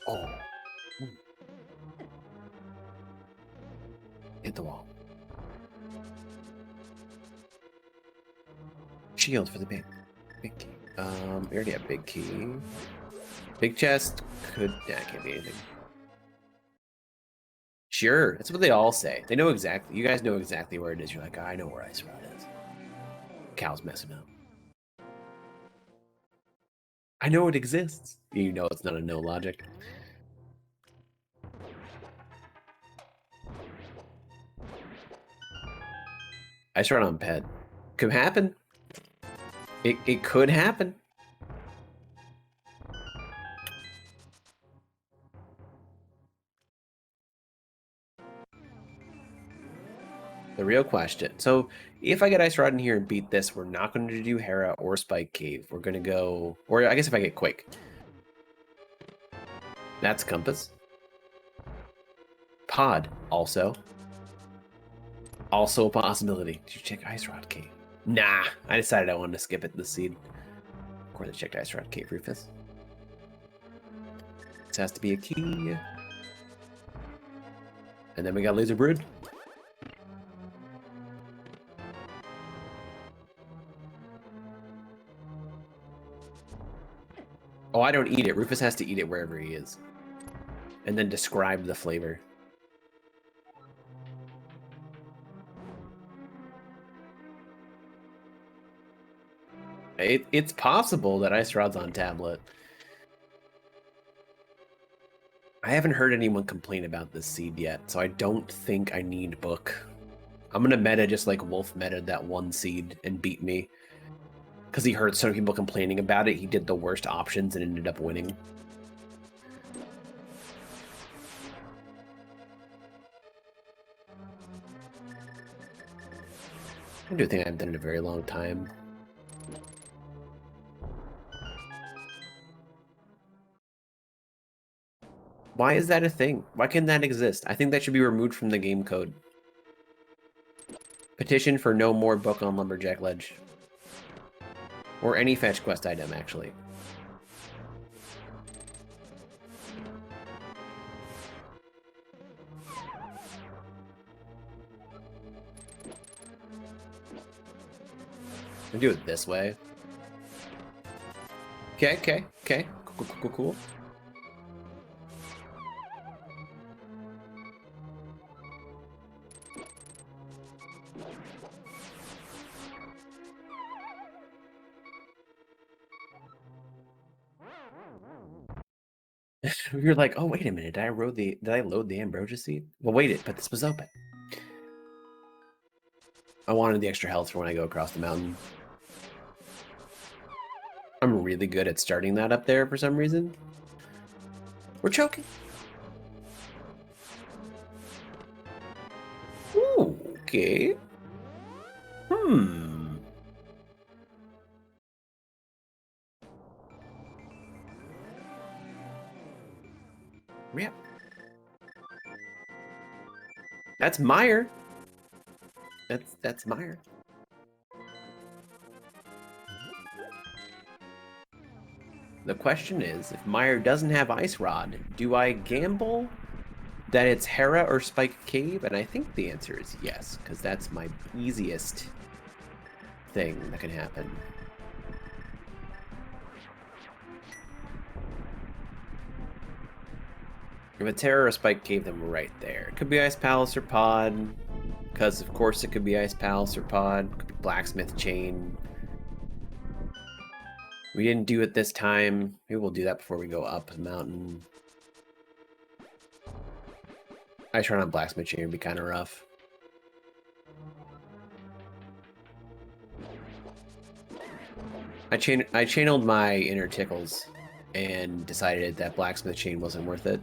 Oh. Hit the wall. Shield for the big key. We already have big key. Big chest could... Yeah, can't be anything. Sure, that's what they all say. They know exactly. You guys know exactly where it is. You're like, I know where Ice Rod is. Cal's messing up. I know it exists. You know it's not a no logic. Ice Rod on pet. Could happen. It could happen. The real question. So if I get Ice Rod in here and beat this, we're not going to do Hera or Spike Cave. We're going to go... Or I guess if I get Quake. That's Compass. Pod, also. Also a possibility. Did you check Ice Rod Cave? Nah, I decided I wanted to skip it this seed. Of course I checked Ice Rod Cave, Rufus. This has to be a key. And then we got Laser Brood. Oh, I don't eat it. Rufus has to eat it wherever he is. And then describe the flavor. It's possible that Ice Rod's on tablet. I haven't heard anyone complain about this seed yet, so I don't think I need book. I'm gonna meta just like Wolf meta that one seed and beat me. Because he heard some people complaining about it, he did the worst options and ended up winning. I do think I haven't done it in a very long time. Why is that a thing? Why can that exist? I think that should be removed from the game code. Petition for no more book on Lumberjack Ledge. Or any fetch quest item, actually. I'll do it this way. Okay. Cool. You're like, oh wait a minute, did I load the ambrosia seed? Well, wait, but this was open. I wanted the extra health for when I go across the mountain. I'm really good at starting that up there for some reason. We're choking. Ooh, okay. Yep. That's Meyer. That's Meyer. The question is, if Meyer doesn't have Ice Rod, do I gamble that it's Hera or Spike Cave? And I think the answer is yes, because that's my easiest thing that can happen. If it's Hera or Spike Cave, then we're right there. It could be Ice Palace or Pod, because of course it could be Ice Palace or Pod. It could be Blacksmith Chain. We didn't do it this time. Maybe we'll do that before we go up the mountain. I try on Blacksmith Chain would be kind of rough. I channeled my inner tickles and decided that Blacksmith Chain wasn't worth it.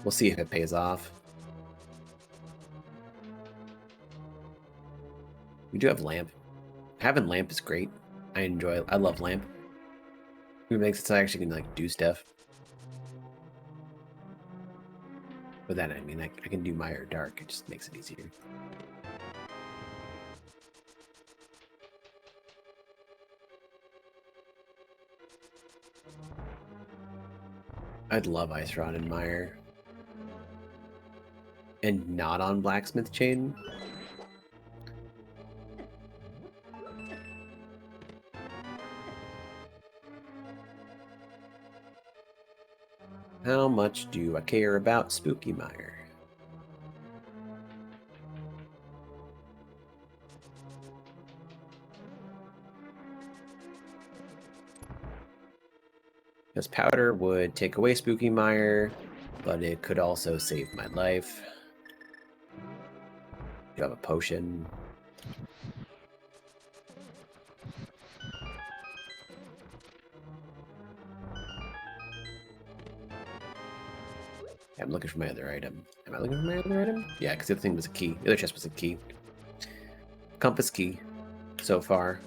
We'll see if it pays off. We do have Lamp. Having Lamp is great. I love Lamp. It makes it so I actually can like do stuff. With that I mean I can do Mire Dark. It just makes it easier. I'd love Ice Rod and Mire. And not on Blacksmith Chain. How much do I care about Spooky Mire? Because powder would take away Spooky Mire, but it could also save my life. You have a potion. I'm looking for my other item. Am I looking for my other item? Yeah, because the other thing was a key. The other chest was a key. Compass key, so far.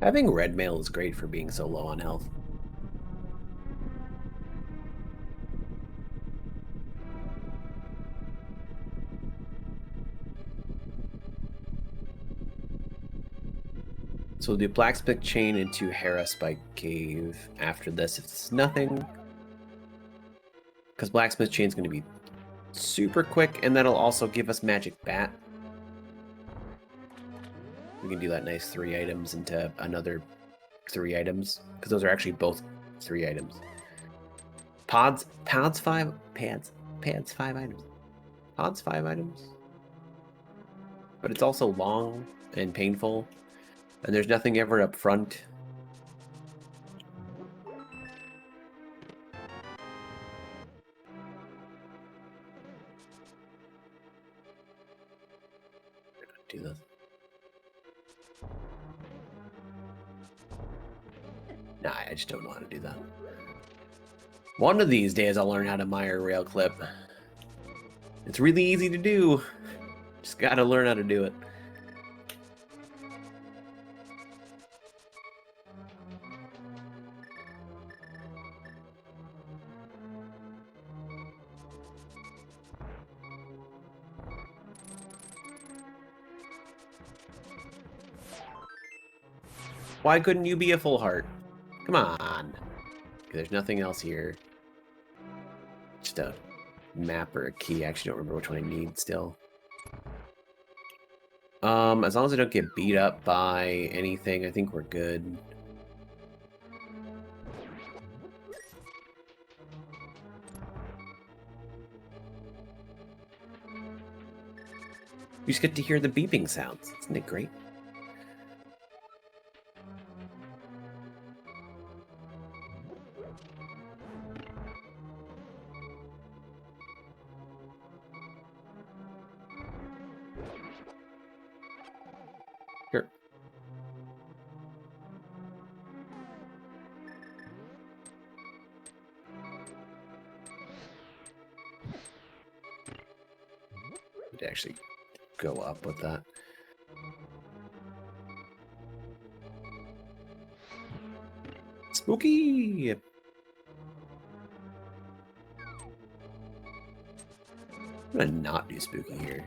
Having red mail is great for being so low on health. So we'll do Blacksmith Chain into Hera Spike Cave after this if it's nothing. Because Blacksmith Chain's going to be super quick, and that'll also give us Magic Bat. We can do that nice 3 items into another 3 items, because those are actually both 3 items. Pads 5 items. Pods 5 items. But it's also long and painful, and there's nothing ever up front. Do this. Nah, I just don't know how to do that. One of these days I'll learn how to mire rail clip. It's really easy to do. Just gotta learn how to do it. Why couldn't you be a full heart? Come on. There's nothing else here. Just a map or a key. I actually don't remember which one I need still. As long as I don't get beat up by anything, I think we're good. You just get to hear the beeping sounds. Isn't it great? Sure. To actually go up with that. Spooky! I'm gonna not do spooky here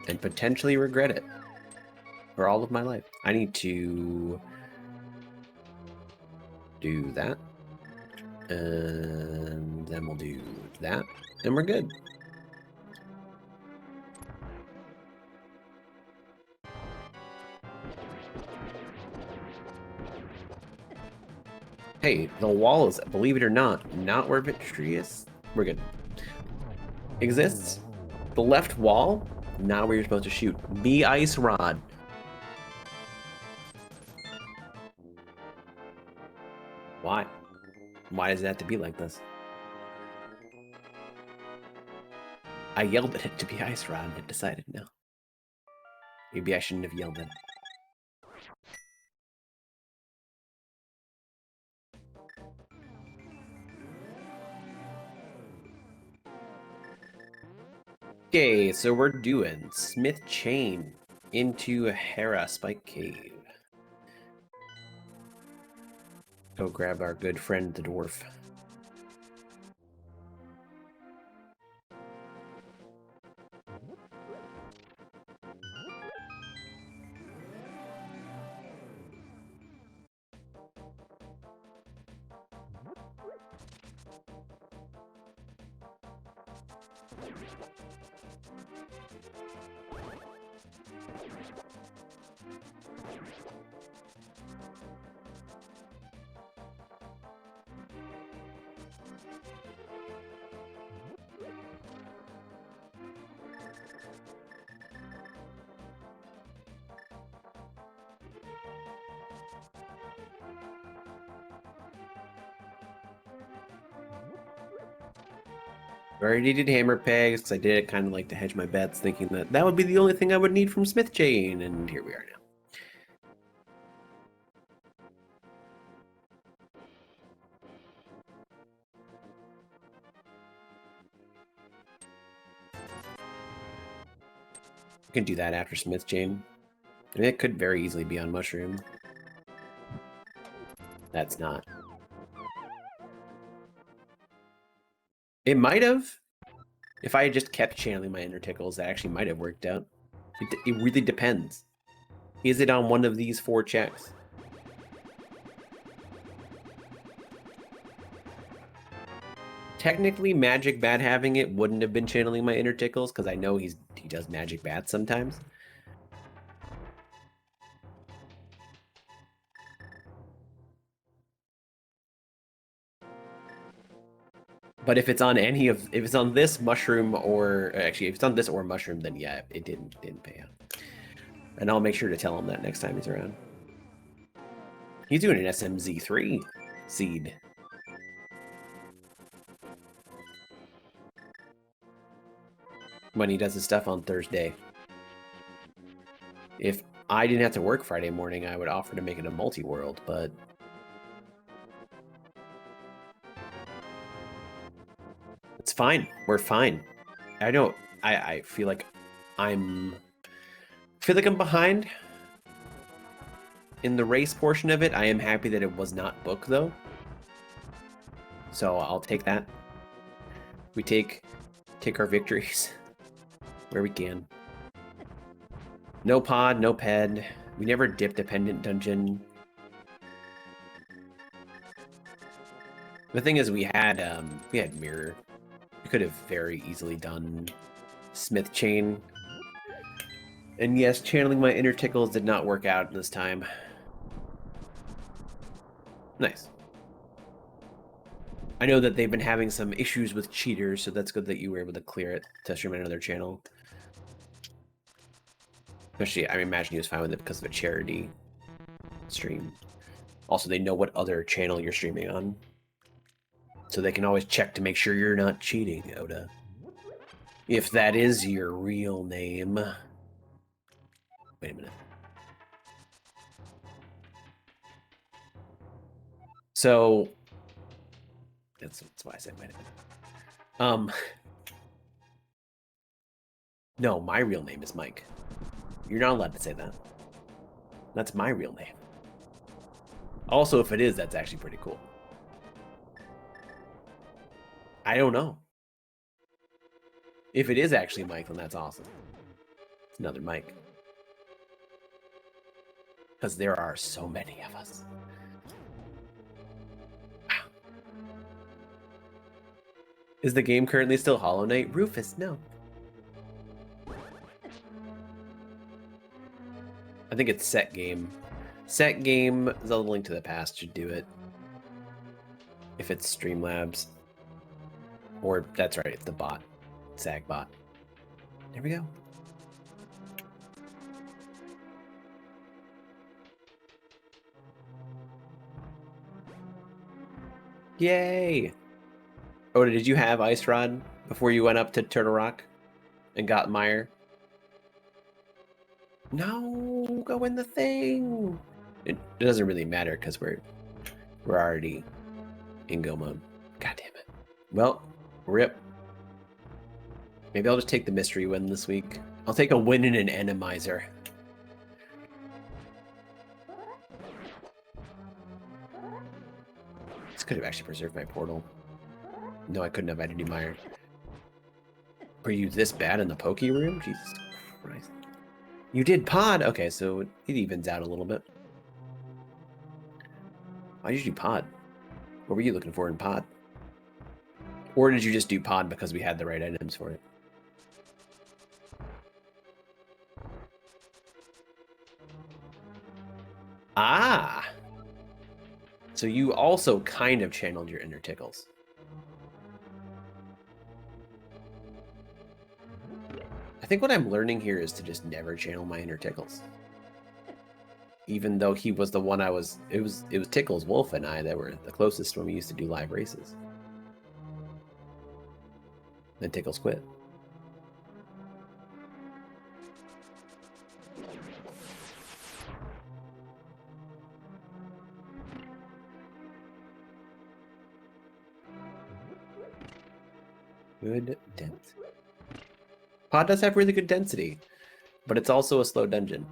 and potentially regret it for all of my life. I need to do that, and then we'll do that, and we're good. Hey, the wall is, believe it or not where victory is. We're good. Exists. The left wall, not where you're supposed to shoot. The ice rod. Why? Why does it have to be like this? I yelled at it to be ice rod and it decided no. Maybe I shouldn't have yelled at it. Okay, so we're doing Smith Chain into Hera Spike Cave. Go grab our good friend the dwarf. I already did hammer pegs because I did it kind of like to hedge my bets, thinking that that would be the only thing I would need from Smith Chain, and here we are now. I can do that after Smith Chain. I mean, it could very easily be on Mushroom. That's not. It might have. If I had just kept channeling my inner tickles, that actually might have worked out. It really depends. Is it on one of these 4 checks? Technically, Magic Bat having it wouldn't have been channeling my inner tickles, because I know he does Magic Bats sometimes. But if it's on if it's on this mushroom, or actually if it's on this or mushroom, then yeah, it didn't pay out. And I'll make sure to tell him that next time he's around. He's doing an SMZ3 seed. When he does his stuff on Thursday. If I didn't have to work Friday morning, I would offer to make it a multi-world, but It's fine. We're fine. I don't. I feel like I'm behind in the race portion of it. I am happy that it was not book though. So I'll take that. We take our victories where we can. No pod, no ped. We never dipped a pendant dungeon. The thing is, we had mirror. We could have very easily done Smith chain. And yes, channeling my inner tickles did not work out this time. Nice. I know that they've been having some issues with cheaters, so that's good that you were able to clear it to stream on another channel. Especially, I imagine he was fine with it because of a charity stream. Also, they know what other channel you're streaming on. So they can always check to make sure you're not cheating, Oda. If that is your real name. Wait a minute. So, that's why I said wait a minute. No, my real name is Mike. You're not allowed to say that. That's my real name. Also, if it is, that's actually pretty cool. I don't know. If it is actually Mike, then that's awesome. It's another Mike. Because there are so many of us. Wow. Is the game currently still Hollow Knight? Rufus, no. I think it's set game. Set game, Zelda Link to the Past should do it. If it's Streamlabs. Or, that's right, it's the bot. Sagbot. There we go. Yay! Oda, did you have Ice Rod before you went up to Turtle Rock and got Meyer? No, go in the thing. It doesn't really matter because we're already in go mode. God damn it. Well, rip. Maybe I'll just take the mystery win this week. I'll take a win in an Randomizer. This could have actually preserved my portal. No, I couldn't have. I had to do Meyer. Were you this bad in the Poke room? Jesus Christ. You did pod? Okay, so it evens out a little bit. Why did you do pod? What were you looking for in pod? Or did you just do pod because we had the right items for it? Ah! So you also kind of channeled your inner tickles. I think what I'm learning here is to just never channel my inner tickles. Even though he was the one it was Tickles, Wolf, and I that were the closest when we used to do live races. Then Tickles quit. Good density. Pod does have really good density, but it's also a slow dungeon.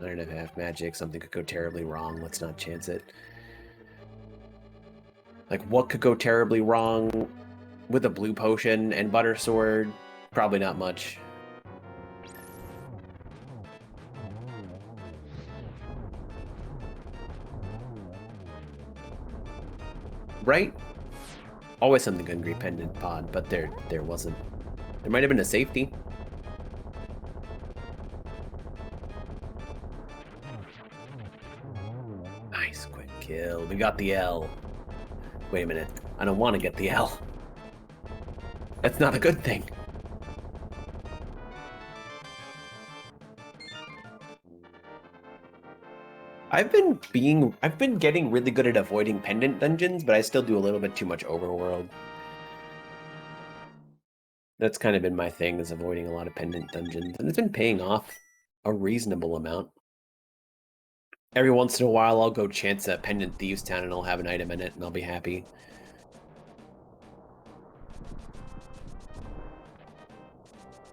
I don't have half magic. Something could go terribly wrong. Let's not chance it. Like, what could go terribly wrong with a blue potion and butter sword? Probably not much. Right? Always something good in Great Pendant Pod, but there wasn't. There might have been a safety. Nice, quick kill. We got the L. Wait a minute. I don't want to get the L. That's not a good thing. I've been getting really good at avoiding pendant dungeons, but I still do a little bit too much overworld. That's kind of been my thing, is avoiding a lot of pendant dungeons, and it's been paying off a reasonable amount. Every once in a while, I'll go chance a Pendant Thieves Town and I'll have an item in it and I'll be happy.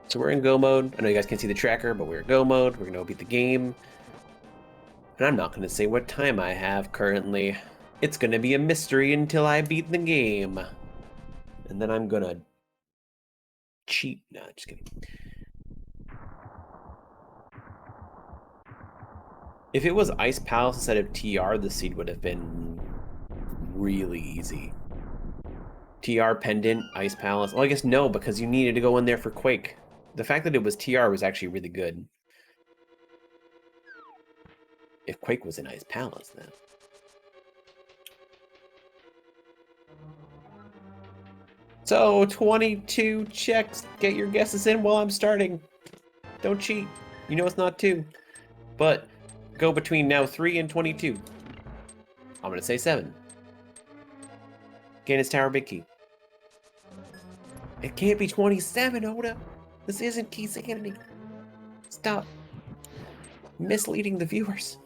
So we're in go mode. I know you guys can't see the tracker, but we're in go mode. We're going to beat the game. And I'm not going to say what time I have currently. It's going to be a mystery until I beat the game. And then I'm going to cheat. No, just kidding. If it was Ice Palace instead of TR, the seed would have been really easy. TR, Pendant, Ice Palace. Well, I guess no, because you needed to go in there for Quake. The fact that it was TR was actually really good. If Quake was in Ice Palace, then. So, 22 checks. Get your guesses in while I'm starting. Don't cheat. You know it's not 2. But go between now 3 and 22. I'm going to say 7. Gannis Tower, big key. It can't be 27, Oda. This isn't Key Sanity. Stop misleading the viewers.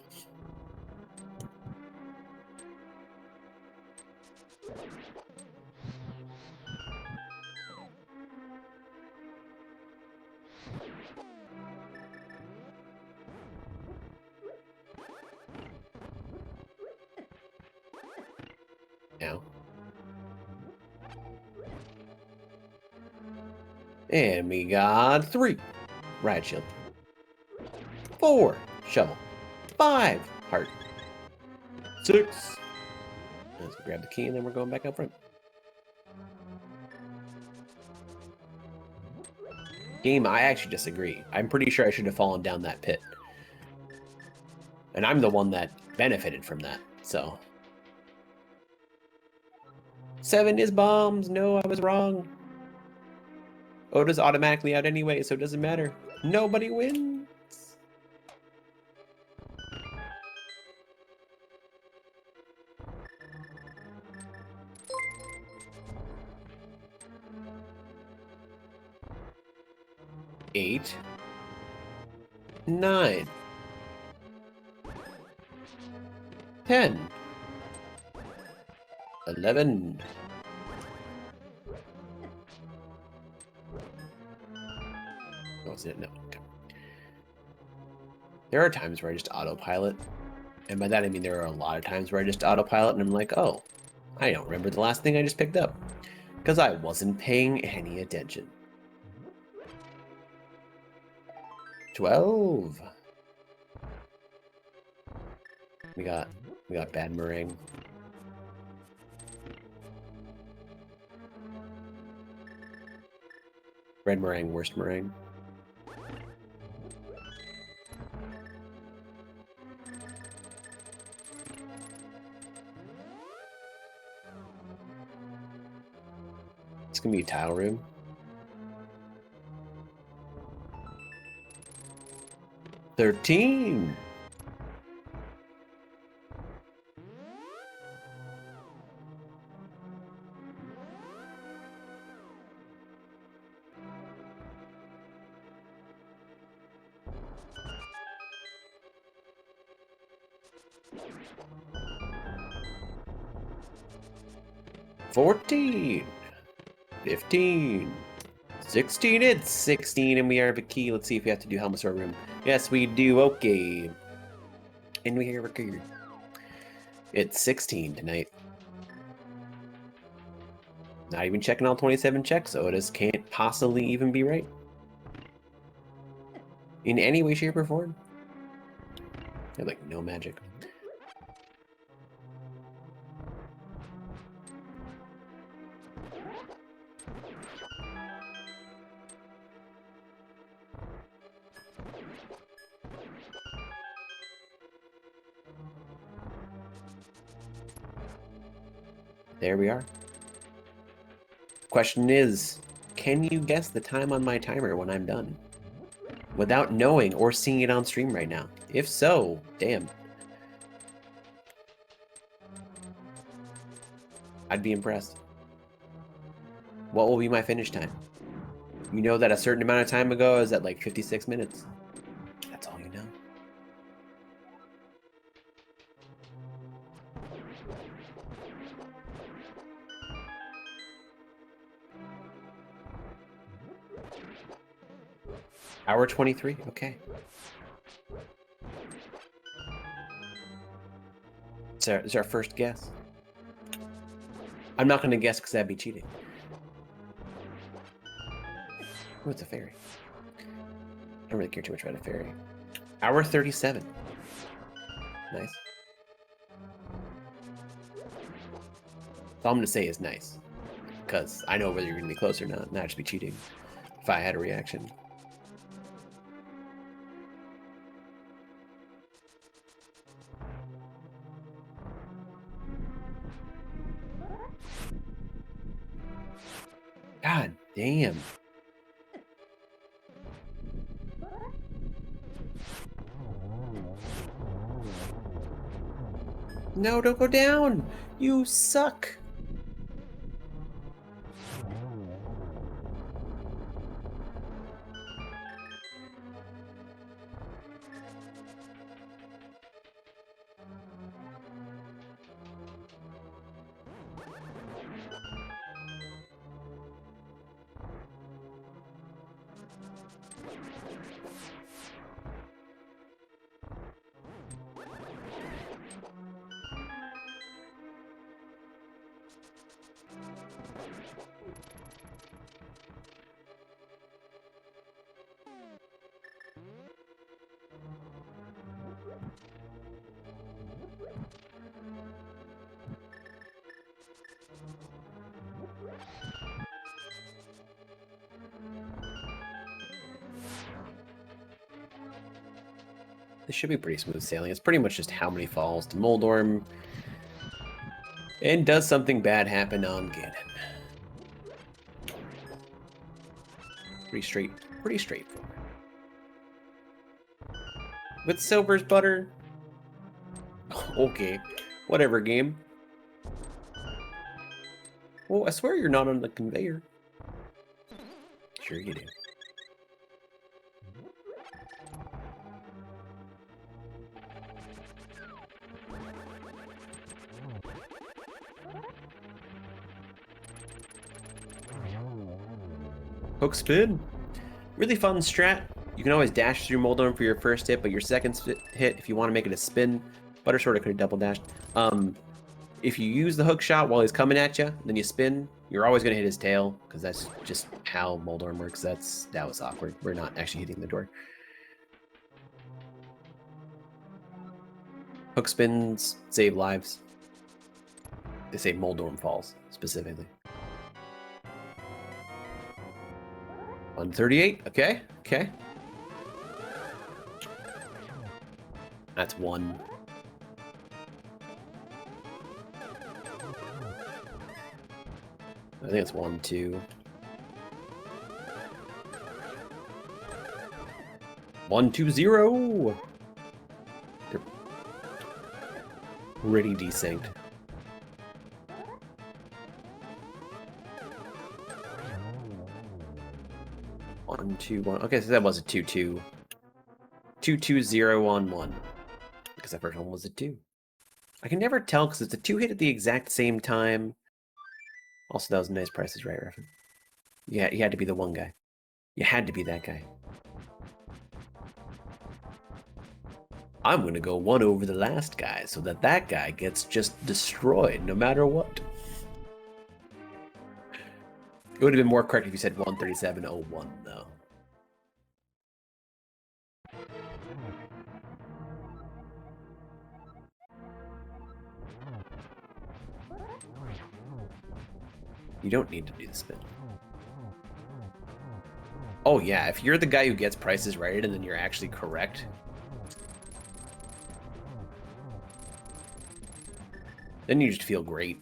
Now. And we got 3. Riot Shield. 4. Shovel. 5. Heart. 6. Let's grab the key and then we're going back up front. Game, I actually disagree. I'm pretty sure I should have fallen down that pit. And I'm the one that benefited from that, so. 7 is bombs. No, I was wrong. Oda's automatically out anyway, so it doesn't matter. Nobody wins. Eight. 9. 10. 11. Oh, is it? No. Okay. There are times where I just autopilot. And by that I mean there are a lot of times where I just autopilot and I'm like, oh, I don't remember the last thing I just picked up. Because I wasn't paying any attention. 12. We got bad meringue. Red meringue, worst meringue. It's gonna be a tile room. $13. $14. 15. 16. It's 16, and we are the key. Let's see if we have to do Helmet Sword Room. Yes, we do. Okay. And we are record. It's 16 tonight. Not even checking all 27 checks, so it can't possibly even be right. In any way, shape, or form. I have, like, no magic. There we are. Question is, can you guess the time on my timer when I'm done? Without knowing or seeing it on stream right now. If so, damn. I'd be impressed. What will be my finish time? You know that a certain amount of time ago is at like 56 minutes. That's all you know. Hour 23. Okay. It's our first guess. I'm not going to guess because that'd be cheating. Oh, it's a fairy. I don't really care too much about a fairy. Hour 37. Nice. All I'm going to say is nice. Because I know whether you're going to be close or not just be cheating if I had a reaction. God damn. No, don't go down. You suck. This should be pretty smooth sailing. It's pretty much just how many falls to Moldorm. And does something bad happen on Ganon? Pretty straightforward. With Silver's butter? Okay, whatever, game. Oh, I swear you're not on the conveyor. Sure you do. Hook spin. Really fun strat. You can always dash through Moldorm for your first hit, but your second hit, if you want to make it a spin, Butter sort of could have double dashed. If you use the hook shot while he's coming at you, then you spin, you're always going to hit his tail, because that's just how Moldorm works. That was awkward. We're not actually hitting the door. Hook spins save lives. They save Moldorm falls, specifically. 138, okay, okay. That's one. I think it's 1, 2. 1, 2, 0. They're pretty desynced. 1, 2, 1. Okay, so that was a 2, 2. 2, 2, 0, 1, 1. Because that first one was a 2. I can never tell because it's a 2 hit at the exact same time. Also, that was a nice Price is Right reference. Yeah, you had to be the one guy. You had to be that guy. I'm gonna go 1 over the last guy so that that guy gets just destroyed no matter what. It would have been more correct if you said 137.01 though. You don't need to do the spin. Oh yeah, if you're the guy who gets prices right and then you're actually correct, then you just feel great.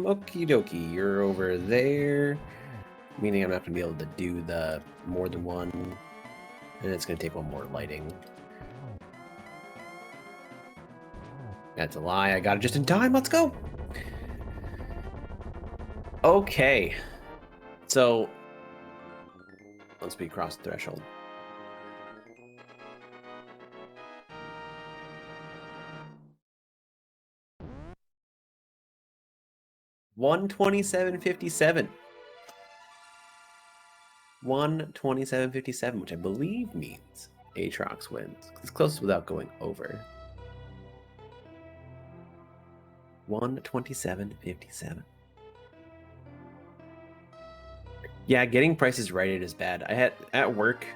Okie dokie, you're over there. Meaning I'm not gonna be able to do the more than one. And it's going to take one more lighting. That's a lie. I got it just in time. Let's go. Okay. So, once we cross the threshold. $127.57. 127.57, which I believe means Aatrox wins. It's close without going over. 127.57. Yeah, getting prices righted is bad. I had at work,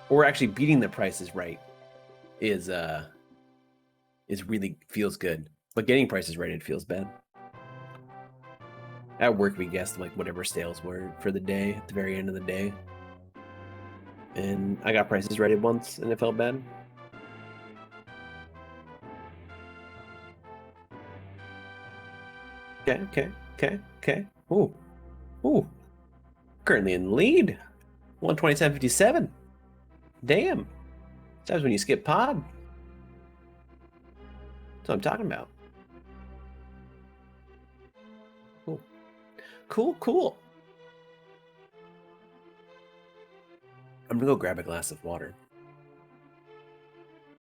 or actually beating the prices right is really feels good. But getting prices righted feels bad. At work, we guessed like whatever sales were for the day at the very end of the day. And I got prices righted once and it felt bad. Okay. Ooh. Currently in the lead. 127.57. Damn. Times when you skip pod. That's what I'm talking about. Cool. I'm gonna go grab a glass of water.